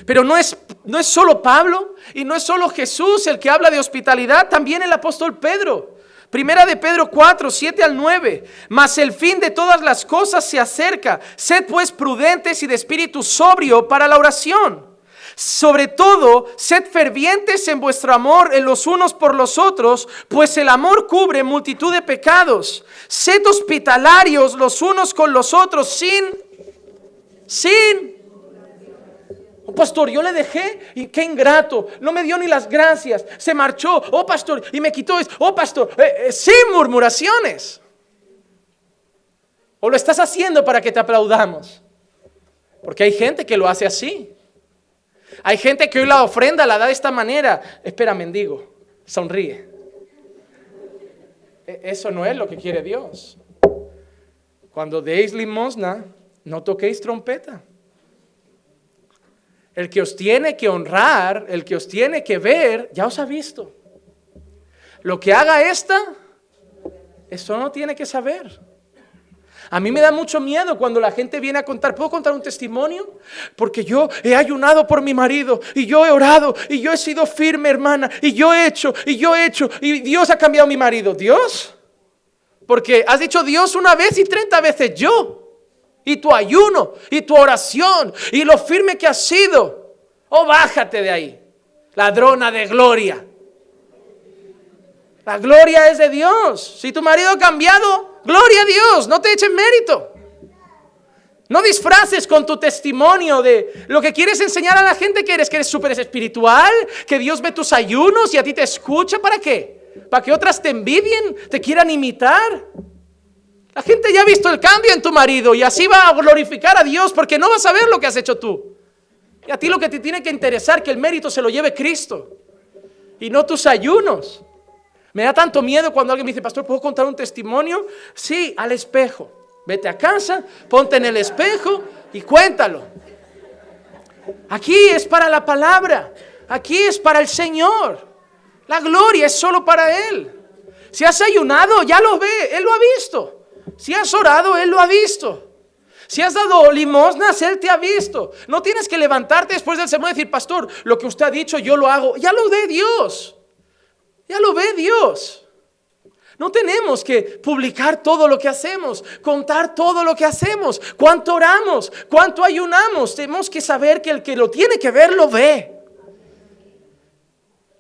Pero no es solo Pablo y no es solo Jesús el que habla de hospitalidad, también el apóstol Pedro. Primera de Pedro 4, 7 al 9. Mas el fin de todas las cosas se acerca. Sed pues prudentes y de espíritu sobrio para la oración. Sobre todo, sed fervientes en vuestro amor en los unos por los otros, pues el amor cubre multitud de pecados. Sed hospitalarios los unos con los otros sin oh pastor, yo le dejé y qué ingrato, no me dio ni las gracias, se marchó, oh pastor, y me quitó esto, oh pastor, sin murmuraciones. O lo estás haciendo para que te aplaudamos, porque hay gente que lo hace así. Hay gente que hoy la ofrenda la da de esta manera. Espera, mendigo, sonríe. Eso no es lo que quiere Dios. Cuando deis limosna, no toquéis trompeta. El que os tiene que honrar, el que os tiene que ver, ya os ha visto. Lo que haga eso no tiene que saber. A mí me da mucho miedo cuando la gente viene a contar. ¿Puedo contar un testimonio? Porque yo he ayunado por mi marido y yo he orado y yo he sido firme, hermana, y yo he hecho y Dios ha cambiado a mi marido. ¿Dios? Porque has dicho Dios una vez y 30 veces yo. Y tu ayuno, y tu oración, y lo firme que has sido. Oh, bájate de ahí, ladrona de gloria. La gloria es de Dios. Si tu marido ha cambiado, gloria a Dios, no te eches mérito. No disfraces con tu testimonio de lo que quieres enseñar a la gente que eres súper espiritual, que Dios ve tus ayunos y a ti te escucha. ¿Para qué? ¿Para que otras te envidien, te quieran imitar? La gente ya ha visto el cambio en tu marido y así va a glorificar a Dios porque no vas a ver lo que has hecho tú. Y a ti lo que te tiene que interesar es que el mérito se lo lleve Cristo y no tus ayunos. Me da tanto miedo cuando alguien me dice, pastor, ¿puedo contar un testimonio? Sí, al espejo. Vete a casa, ponte en el espejo y cuéntalo. Aquí es para la palabra, aquí es para el Señor. La gloria es solo para Él. Si has ayunado, ya lo ve, Él lo ha visto. Si has orado, Él lo ha visto. Si has dado limosnas, Él te ha visto. No tienes que levantarte después del sermón y decir, pastor, lo que usted ha dicho yo lo hago. Ya lo ve Dios. Ya lo ve Dios. No tenemos que publicar todo lo que hacemos, contar todo lo que hacemos, cuánto oramos, cuánto ayunamos. Tenemos que saber que el que lo tiene que ver, lo ve.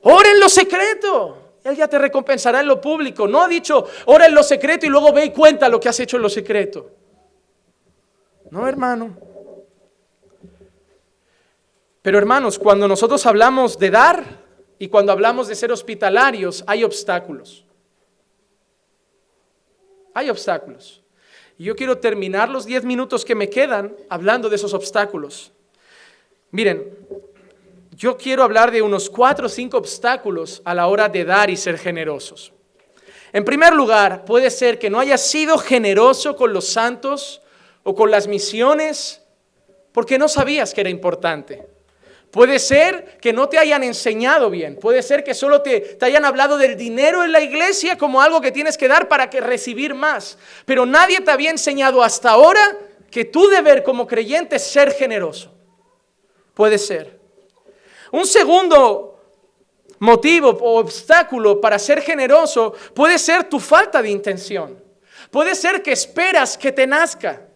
Ora en lo secreto. Él ya te recompensará en lo público. No ha dicho, ora en lo secreto y luego ve y cuenta lo que has hecho en lo secreto. No, hermano. Pero hermanos, cuando nosotros hablamos de dar y cuando hablamos de ser hospitalarios, hay obstáculos. Hay obstáculos. Y yo quiero terminar los 10 minutos que me quedan hablando de esos obstáculos. Miren, yo quiero hablar de unos 4 o 5 obstáculos a la hora de dar y ser generosos. En primer lugar, puede ser que no hayas sido generoso con los santos o con las misiones porque no sabías que era importante. Puede ser que no te hayan enseñado bien. Puede ser que solo te hayan hablado del dinero en la iglesia como algo que tienes que dar para que recibir más. Pero nadie te había enseñado hasta ahora que tu deber como creyente es ser generoso. Puede ser. Un segundo motivo o obstáculo para ser generoso puede ser tu falta de intención. Puede ser que esperas que te nazca.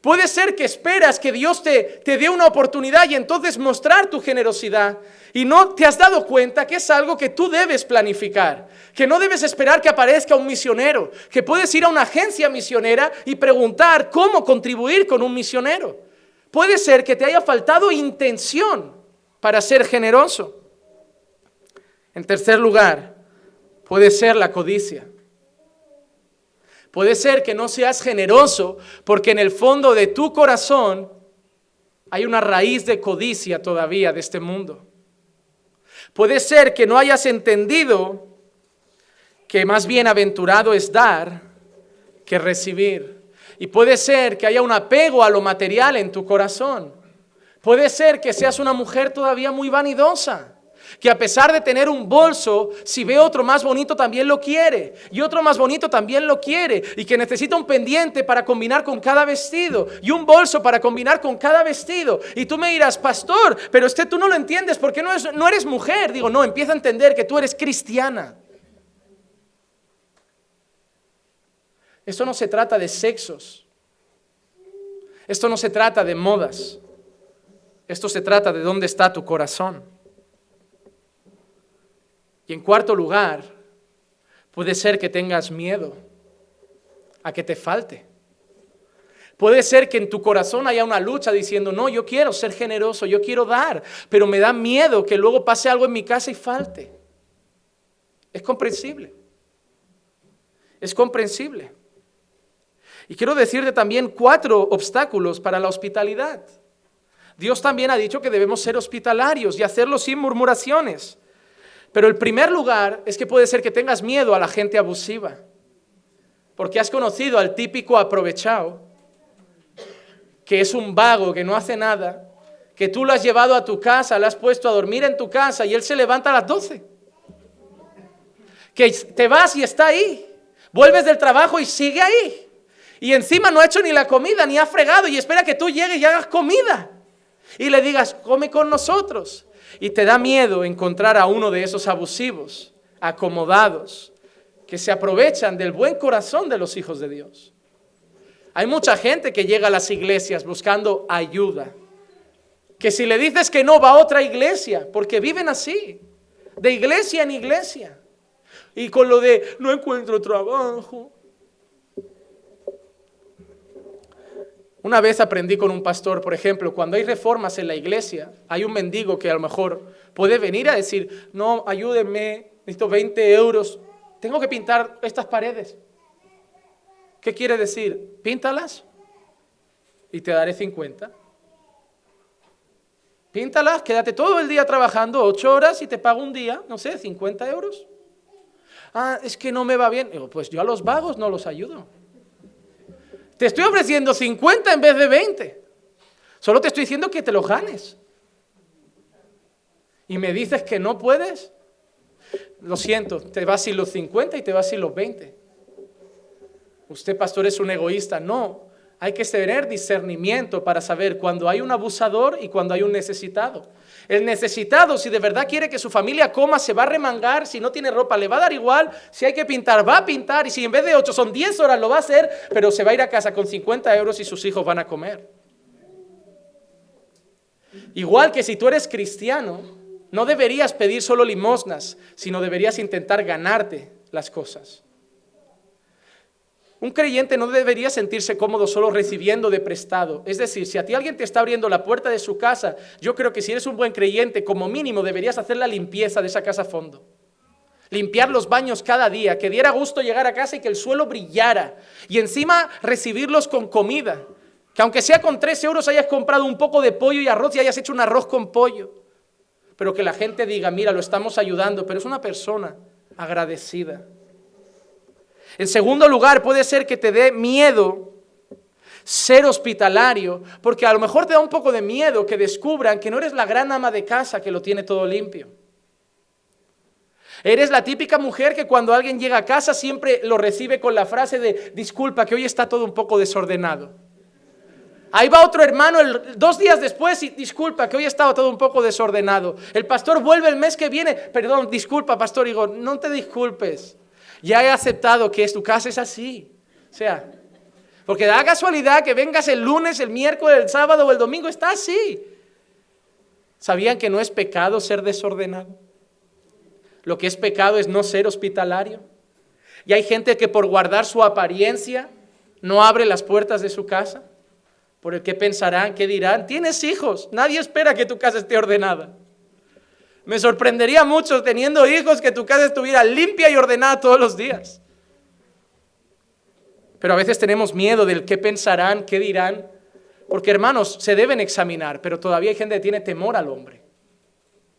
Puede ser que esperas que Dios te dé una oportunidad y entonces mostrar tu generosidad y no te has dado cuenta que es algo que tú debes planificar, que no debes esperar que aparezca un misionero, que puedes ir a una agencia misionera y preguntar cómo contribuir con un misionero. Puede ser que te haya faltado intención para ser generoso. En tercer lugar, puede ser la codicia. Puede ser que no seas generoso porque en el fondo de tu corazón hay una raíz de codicia todavía de este mundo. Puede ser que no hayas entendido que más bienaventurado es dar que recibir. Y puede ser que haya un apego a lo material en tu corazón. Puede ser que seas una mujer todavía muy vanidosa, que a pesar de tener un bolso, si ve otro más bonito también lo quiere, y otro más bonito también lo quiere, y que necesita un pendiente para combinar con cada vestido, y un bolso para combinar con cada vestido. Y tú me dirás, pastor, pero tú no lo entiendes, ¿por qué no eres mujer? Digo, no, empieza a entender que tú eres cristiana. Esto no se trata de sexos, esto no se trata de modas. Esto se trata de dónde está tu corazón. Y en cuarto lugar, puede ser que tengas miedo a que te falte. Puede ser que en tu corazón haya una lucha diciendo, no, yo quiero ser generoso, yo quiero dar, pero me da miedo que luego pase algo en mi casa y falte. Es comprensible. Es comprensible. Y quiero decirte también 4 obstáculos para la hospitalidad. Dios también ha dicho que debemos ser hospitalarios y hacerlo sin murmuraciones. Pero el primer lugar es que puede ser que tengas miedo a la gente abusiva. Porque has conocido al típico aprovechado, que es un vago, que no hace nada, que tú lo has llevado a tu casa, le has puesto a dormir en tu casa y él se levanta a las 12. Que te vas y está ahí. Vuelves del trabajo y sigue ahí. Y encima no ha hecho ni la comida, ni ha fregado y espera que tú llegues y hagas comida. Y le digas, come con nosotros. Y te da miedo encontrar a uno de esos abusivos, acomodados, que se aprovechan del buen corazón de los hijos de Dios. Hay mucha gente que llega a las iglesias buscando ayuda. Que si le dices que no, va a otra iglesia, porque viven así, de iglesia en iglesia. Y con lo de, no encuentro trabajo. Una vez aprendí con un pastor, por ejemplo, cuando hay reformas en la iglesia, hay un mendigo que a lo mejor puede venir a decir, no, ayúdenme, necesito 20 euros, tengo que pintar estas paredes. ¿Qué quiere decir? Píntalas y te daré 50. Píntalas, quédate todo el día trabajando 8 horas y te pago un día, no sé, 50 euros. Ah, es que no me va bien. Digo, pues yo a los vagos no los ayudo. Te estoy ofreciendo 50 en vez de 20. Solo te estoy diciendo que te los ganes. Y me dices que no puedes. Lo siento, te vas sin los 50 y te vas sin los 20. Usted, pastor, es un egoísta. No, hay que tener discernimiento para saber cuando hay un abusador y cuando hay un necesitado. El necesitado, si de verdad quiere que su familia coma, se va a remangar. Si no tiene ropa, le va a dar igual. Si hay que pintar, va a pintar. Y si en vez de 8 son 10 horas, lo va a hacer. Pero se va a ir a casa con 50 euros y sus hijos van a comer. Igual que si tú eres cristiano, no deberías pedir solo limosnas, sino deberías intentar ganarte las cosas. Un creyente no debería sentirse cómodo solo recibiendo de prestado. Es decir, si a ti alguien te está abriendo la puerta de su casa, yo creo que si eres un buen creyente, como mínimo deberías hacer la limpieza de esa casa a fondo. Limpiar los baños cada día, que diera gusto llegar a casa y que el suelo brillara. Y encima recibirlos con comida. Que aunque sea con 3 euros hayas comprado un poco de pollo y arroz y hayas hecho un arroz con pollo. Pero que la gente diga, mira, lo estamos ayudando, pero es una persona agradecida. En segundo lugar, puede ser que te dé miedo ser hospitalario, porque a lo mejor te da un poco de miedo que descubran que no eres la gran ama de casa que lo tiene todo limpio. Eres la típica mujer que cuando alguien llega a casa siempre lo recibe con la frase de, disculpa, que hoy está todo un poco desordenado. Ahí va otro hermano 2 días después y disculpa, que hoy estaba todo un poco desordenado. El pastor vuelve el mes que viene, perdón, disculpa, pastor, digo, no te disculpes. Ya he aceptado que tu casa es así. O sea, porque da casualidad que vengas el lunes, el miércoles, el sábado o el domingo, está así. ¿Sabían que no es pecado ser desordenado? Lo que es pecado es no ser hospitalario. Y hay gente que por guardar su apariencia no abre las puertas de su casa. Por el qué pensarán, qué dirán. Tienes hijos, nadie espera que tu casa esté ordenada. Me sorprendería mucho teniendo hijos que tu casa estuviera limpia y ordenada todos los días. Pero a veces tenemos miedo del qué pensarán, qué dirán. Porque hermanos, se deben examinar, pero todavía hay gente que tiene temor al hombre.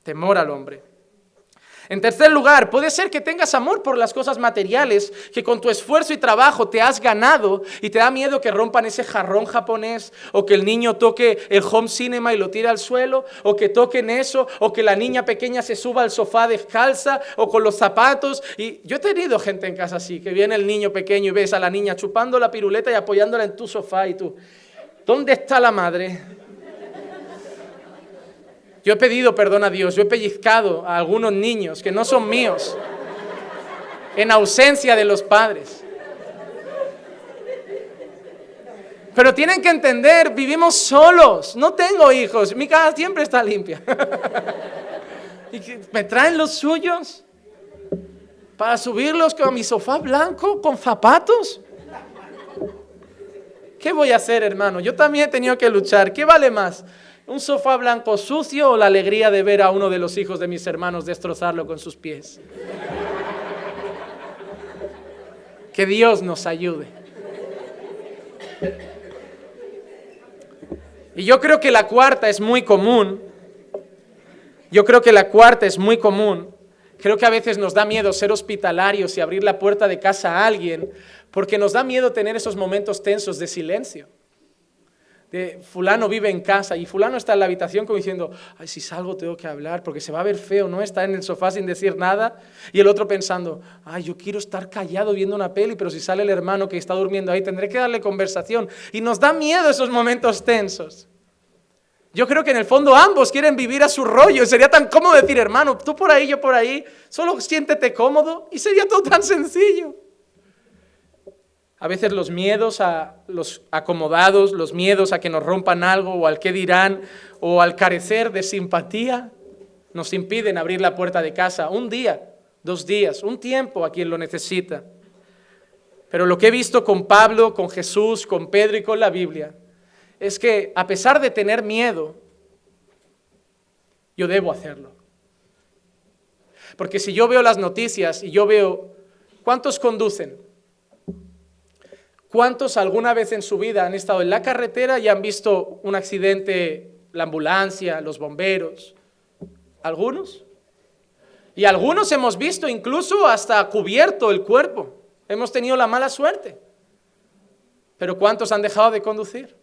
Temor al hombre. En tercer lugar, puede ser que tengas amor por las cosas materiales que con tu esfuerzo y trabajo te has ganado y te da miedo que rompan ese jarrón japonés o que el niño toque el home cinema y lo tire al suelo o que toquen eso o que la niña pequeña se suba al sofá descalza o con los zapatos. Y yo he tenido gente en casa así, que viene el niño pequeño y ves a la niña chupando la piruleta y apoyándola en tu sofá y tú, ¿dónde está la madre? Yo he pedido perdón a Dios, yo he pellizcado a algunos niños que no son míos, en ausencia de los padres. Pero tienen que entender, vivimos solos, no tengo hijos, mi casa siempre está limpia. ¿Y me traen los suyos para subirlos con mi sofá blanco, con zapatos? ¿Qué voy a hacer, hermano? Yo también he tenido que luchar. ¿Qué vale más? ¿Un sofá blanco sucio o la alegría de ver a uno de los hijos de mis hermanos destrozarlo con sus pies? Que Dios nos ayude. Y yo creo que la cuarta es muy común. Creo que a veces nos da miedo ser hospitalarios y abrir la puerta de casa a alguien porque nos da miedo tener esos momentos tensos de silencio. De fulano vive en casa y fulano está en la habitación como diciendo, ay, si salgo tengo que hablar porque se va a ver feo, ¿no? Estar en el sofá sin decir nada. Y el otro pensando, ay, yo quiero estar callado viendo una peli, pero si sale el hermano que está durmiendo ahí tendré que darle conversación. Y nos da miedo esos momentos tensos. Yo creo que en el fondo ambos quieren vivir a su rollo. Y sería tan cómodo decir, hermano, tú por ahí, yo por ahí, solo siéntete cómodo y sería todo tan sencillo. A veces los miedos a los acomodados, los miedos a que nos rompan algo o al qué dirán o al carecer de simpatía nos impiden abrir la puerta de casa 1 día, 2 días, un tiempo a quien lo necesita. Pero lo que he visto con Pablo, con Jesús, con Pedro y con la Biblia es que a pesar de tener miedo, yo debo hacerlo. Porque si yo veo las noticias y yo veo, ¿cuántos conducen? ¿Cuántos alguna vez en su vida han estado en la carretera y han visto un accidente, la ambulancia, los bomberos? ¿Algunos? Y algunos hemos visto incluso hasta cubierto el cuerpo. Hemos tenido la mala suerte. Pero ¿cuántos han dejado de conducir?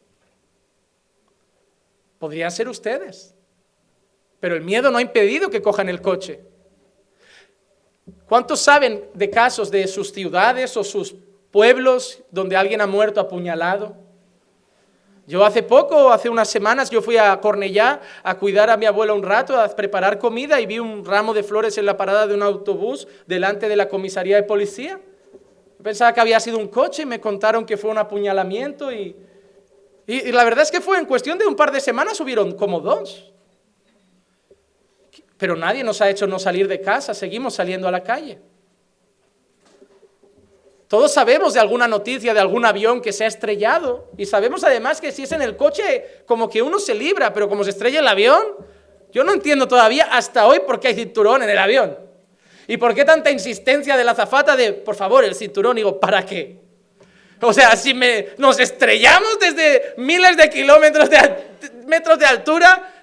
Podrían ser ustedes. Pero el miedo no ha impedido que cojan el coche. ¿Cuántos saben de casos de sus ciudades o sus pueblos donde alguien ha muerto apuñalado? Yo hace unas semanas, yo fui a Cornellá a cuidar a mi abuela un rato, a preparar comida y vi un ramo de flores en la parada de un autobús delante de la comisaría de policía. Pensaba que había sido un coche y me contaron que fue un apuñalamiento y la verdad es que fue en cuestión de un par de semanas, hubieron como 2. Pero nadie nos ha hecho no salir de casa, seguimos saliendo a la calle. Todos sabemos de alguna noticia de algún avión que se ha estrellado y sabemos además que si es en el coche como que uno se libra, pero como se estrella el avión, yo no entiendo todavía hasta hoy por qué hay cinturón en el avión. ¿Y por qué tanta insistencia de la azafata de, por favor, el cinturón? Digo, ¿para qué? O sea, si nos estrellamos desde miles de kilómetros metros de altura,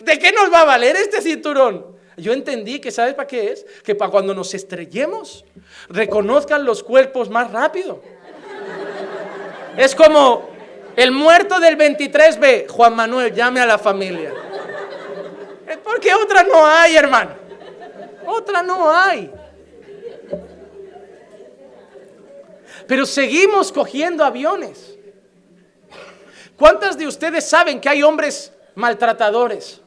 ¿de qué nos va a valer este cinturón? Yo entendí que, ¿sabes para qué es? Que para cuando nos estrellemos, reconozcan los cuerpos más rápido. Es como el muerto del 23B, Juan Manuel, llame a la familia. Porque otra no hay, hermano. Otra no hay. Pero seguimos cogiendo aviones. ¿Cuántas de ustedes saben que hay hombres maltratadores?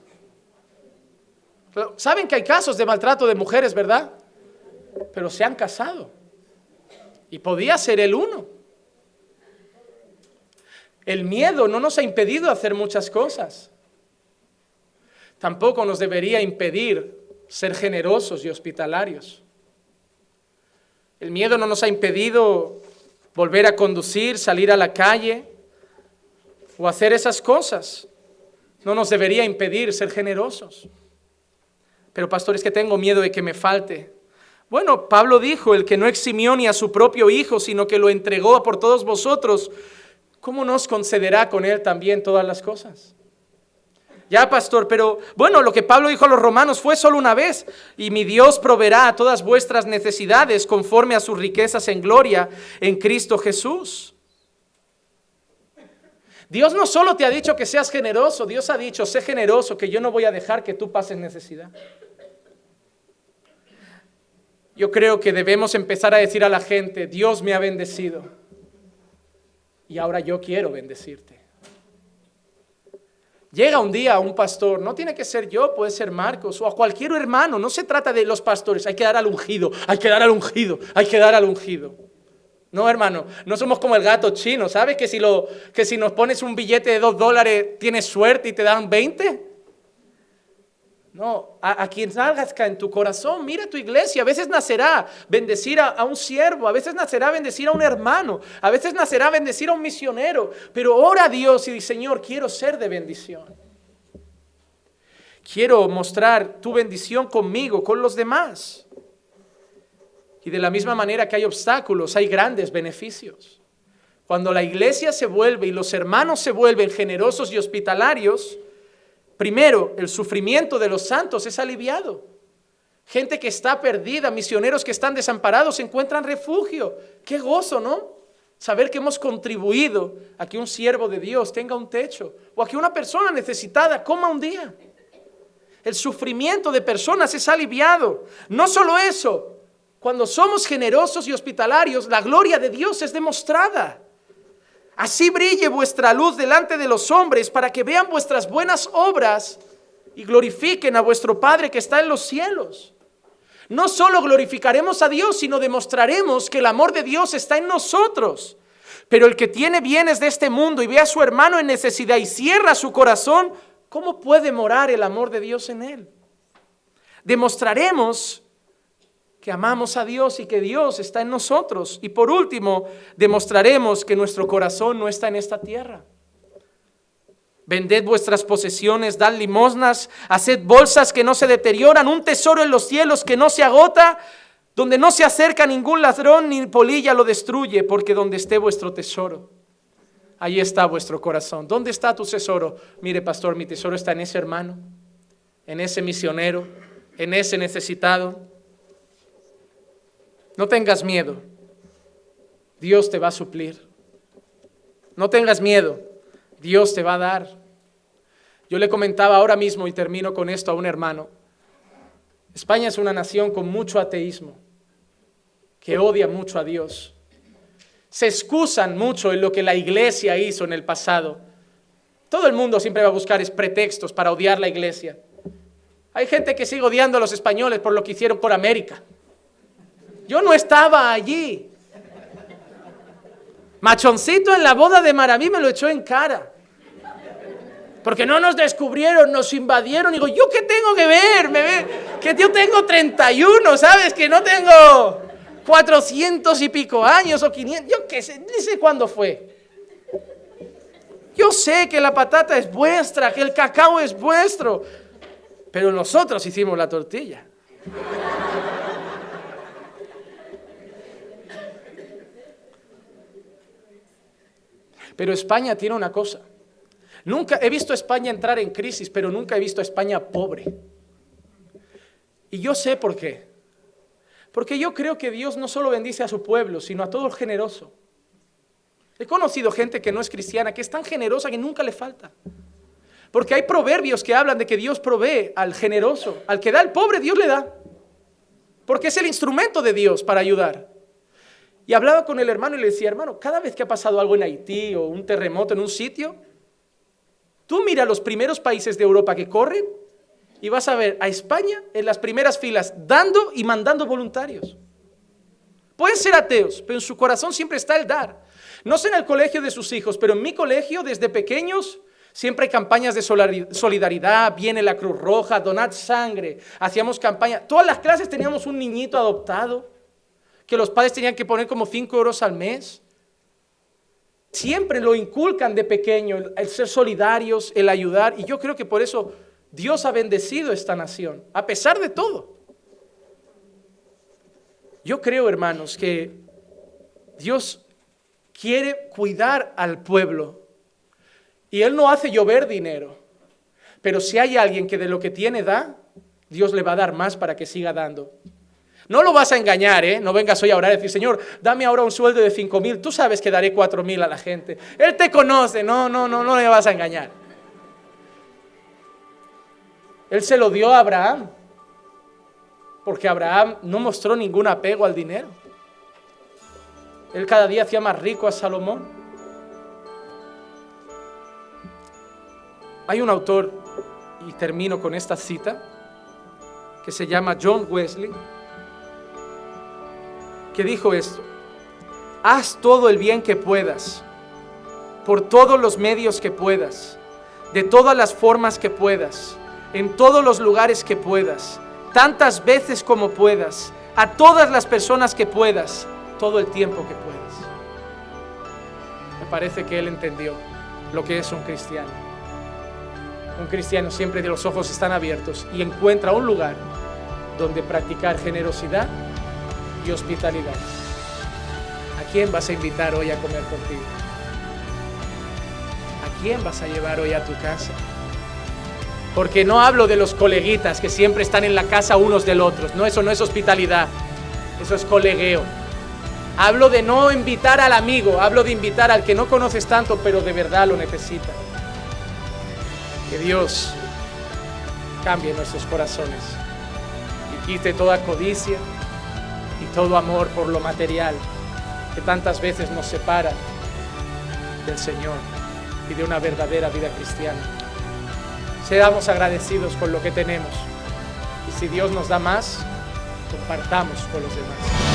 Saben que hay casos de maltrato de mujeres, ¿verdad? Pero se han casado. Y podía ser el uno. El miedo no nos ha impedido hacer muchas cosas. Tampoco nos debería impedir ser generosos y hospitalarios. El miedo no nos ha impedido volver a conducir, salir a la calle o hacer esas cosas. No nos debería impedir ser generosos. Pero pastor, es que tengo miedo de que me falte. Bueno, Pablo dijo, el que no eximió ni a su propio hijo, sino que lo entregó por todos vosotros, ¿cómo nos concederá con él también todas las cosas? Ya, pastor, pero bueno, lo que Pablo dijo a los romanos fue solo una vez. Y mi Dios proveerá a todas vuestras necesidades conforme a sus riquezas en gloria en Cristo Jesús. Dios no solo te ha dicho que seas generoso, Dios ha dicho, sé generoso, que yo no voy a dejar que tú pases necesidad. Yo creo que debemos empezar a decir a la gente, Dios me ha bendecido y ahora yo quiero bendecirte. Llega un día un pastor, no tiene que ser yo, puede ser Marcos o a cualquier hermano, no se trata de los pastores, hay que dar al ungido, hay que dar al ungido, hay que dar al ungido. No, hermano, no somos como el gato chino, ¿sabes? Que si nos pones un billete de $2 tienes suerte y te dan 20. No, a quien salga en tu corazón, mira tu iglesia, a veces nacerá bendecir a un siervo, a veces nacerá bendecir a un hermano, a veces nacerá bendecir a un misionero, pero ora a Dios y dice, Señor, quiero ser de bendición. Quiero mostrar tu bendición conmigo, con los demás. Y de la misma manera que hay obstáculos, hay grandes beneficios. Cuando la iglesia se vuelve y los hermanos se vuelven generosos y hospitalarios, primero, el sufrimiento de los santos es aliviado. Gente que está perdida, misioneros que están desamparados, encuentran refugio. Qué gozo, ¿no? Saber que hemos contribuido a que un siervo de Dios tenga un techo o a que una persona necesitada coma un día. El sufrimiento de personas es aliviado. No solo eso, cuando somos generosos y hospitalarios, la gloria de Dios es demostrada. Así brille vuestra luz delante de los hombres para que vean vuestras buenas obras y glorifiquen a vuestro Padre que está en los cielos. No solo glorificaremos a Dios, sino demostraremos que el amor de Dios está en nosotros. Pero el que tiene bienes de este mundo y ve a su hermano en necesidad y cierra su corazón, ¿cómo puede morar el amor de Dios en él? Demostraremos que amamos a Dios y que Dios está en nosotros. Y por último, demostraremos que nuestro corazón no está en esta tierra. Vended vuestras posesiones, dad limosnas, haced bolsas que no se deterioran, un tesoro en los cielos que no se agota, donde no se acerca ningún ladrón ni polilla lo destruye, porque donde esté vuestro tesoro, ahí está vuestro corazón. ¿Dónde está tu tesoro? Mire, pastor, mi tesoro está en ese hermano, en ese misionero, en ese necesitado. No tengas miedo, Dios te va a suplir. No tengas miedo, Dios te va a dar. Yo le comentaba ahora mismo, y termino con esto, a un hermano. España es una nación con mucho ateísmo, que odia mucho a Dios. Se excusan mucho en lo que la iglesia hizo en el pasado. Todo el mundo siempre va a buscar pretextos para odiar la iglesia. Hay gente que sigue odiando a los españoles por lo que hicieron por América. Yo no estaba allí. Machoncito en la boda de Maraví me lo echó en cara. Porque no nos descubrieron, nos invadieron. Digo, ¿yo qué tengo que ver? Que yo tengo 31, ¿sabes? Que no tengo 400 y pico años o 500. Yo qué sé, ni sé cuándo fue. Yo sé que la patata es vuestra, que el cacao es vuestro. Pero nosotros hicimos la tortilla. Pero España tiene una cosa. Nunca he visto a España entrar en crisis, pero nunca he visto a España pobre. Y yo sé por qué. Porque yo creo que Dios no solo bendice a su pueblo, sino a todo el generoso. He conocido gente que no es cristiana, que es tan generosa que nunca le falta. Porque hay proverbios que hablan de que Dios provee al generoso. Al que da al pobre, Dios le da. Porque es el instrumento de Dios para ayudar. Y hablaba con el hermano y le decía, hermano, cada vez que ha pasado algo en Haití o un terremoto en un sitio, tú mira los primeros países de Europa que corren y vas a ver a España en las primeras filas dando y mandando voluntarios. Pueden ser ateos, pero en su corazón siempre está el dar. No sé en el colegio de sus hijos, pero en mi colegio desde pequeños siempre hay campañas de solidaridad, viene la Cruz Roja, donad sangre, hacíamos campaña. Todas las clases teníamos un niñito adoptado que los padres tenían que poner como 5 euros al mes. Siempre lo inculcan de pequeño, el ser solidarios, el ayudar. Y yo creo que por eso Dios ha bendecido esta nación, a pesar de todo. Yo creo, hermanos, que Dios quiere cuidar al pueblo. Y Él no hace llover dinero. Pero si hay alguien que de lo que tiene da, Dios le va a dar más para que siga dando. No lo vas a engañar, ¿eh? No vengas hoy a orar y decir, Señor, dame ahora un sueldo de 5,000. Tú sabes que daré 4,000 a la gente. Él te conoce. No le vas a engañar. Él se lo dio a Abraham. Porque Abraham no mostró ningún apego al dinero. Él cada día hacía más rico a Salomón. Hay un autor, y termino con esta cita, que se llama John Wesley, que dijo esto: haz todo el bien que puedas, por todos los medios que puedas, de todas las formas que puedas, en todos los lugares que puedas, tantas veces como puedas, a todas las personas que puedas, todo el tiempo que puedas. Me parece que él entendió lo que es un cristiano. Un cristiano siempre de los ojos están abiertos y encuentra un lugar donde practicar generosidad y hospitalidad. ¿A quién vas a invitar hoy a comer contigo? ¿A quién vas a llevar hoy a tu casa? Porque no hablo de los coleguitas que siempre están en la casa unos del otro. No, eso no es hospitalidad, eso es colegueo. Hablo de no invitar al amigo, hablo de invitar al que no conoces tanto, pero de verdad lo necesita. Que Dios cambie nuestros corazones y quite toda codicia y todo amor por lo material que tantas veces nos separa del Señor y de una verdadera vida cristiana. Seamos agradecidos con lo que tenemos y si Dios nos da más, compartamos con los demás.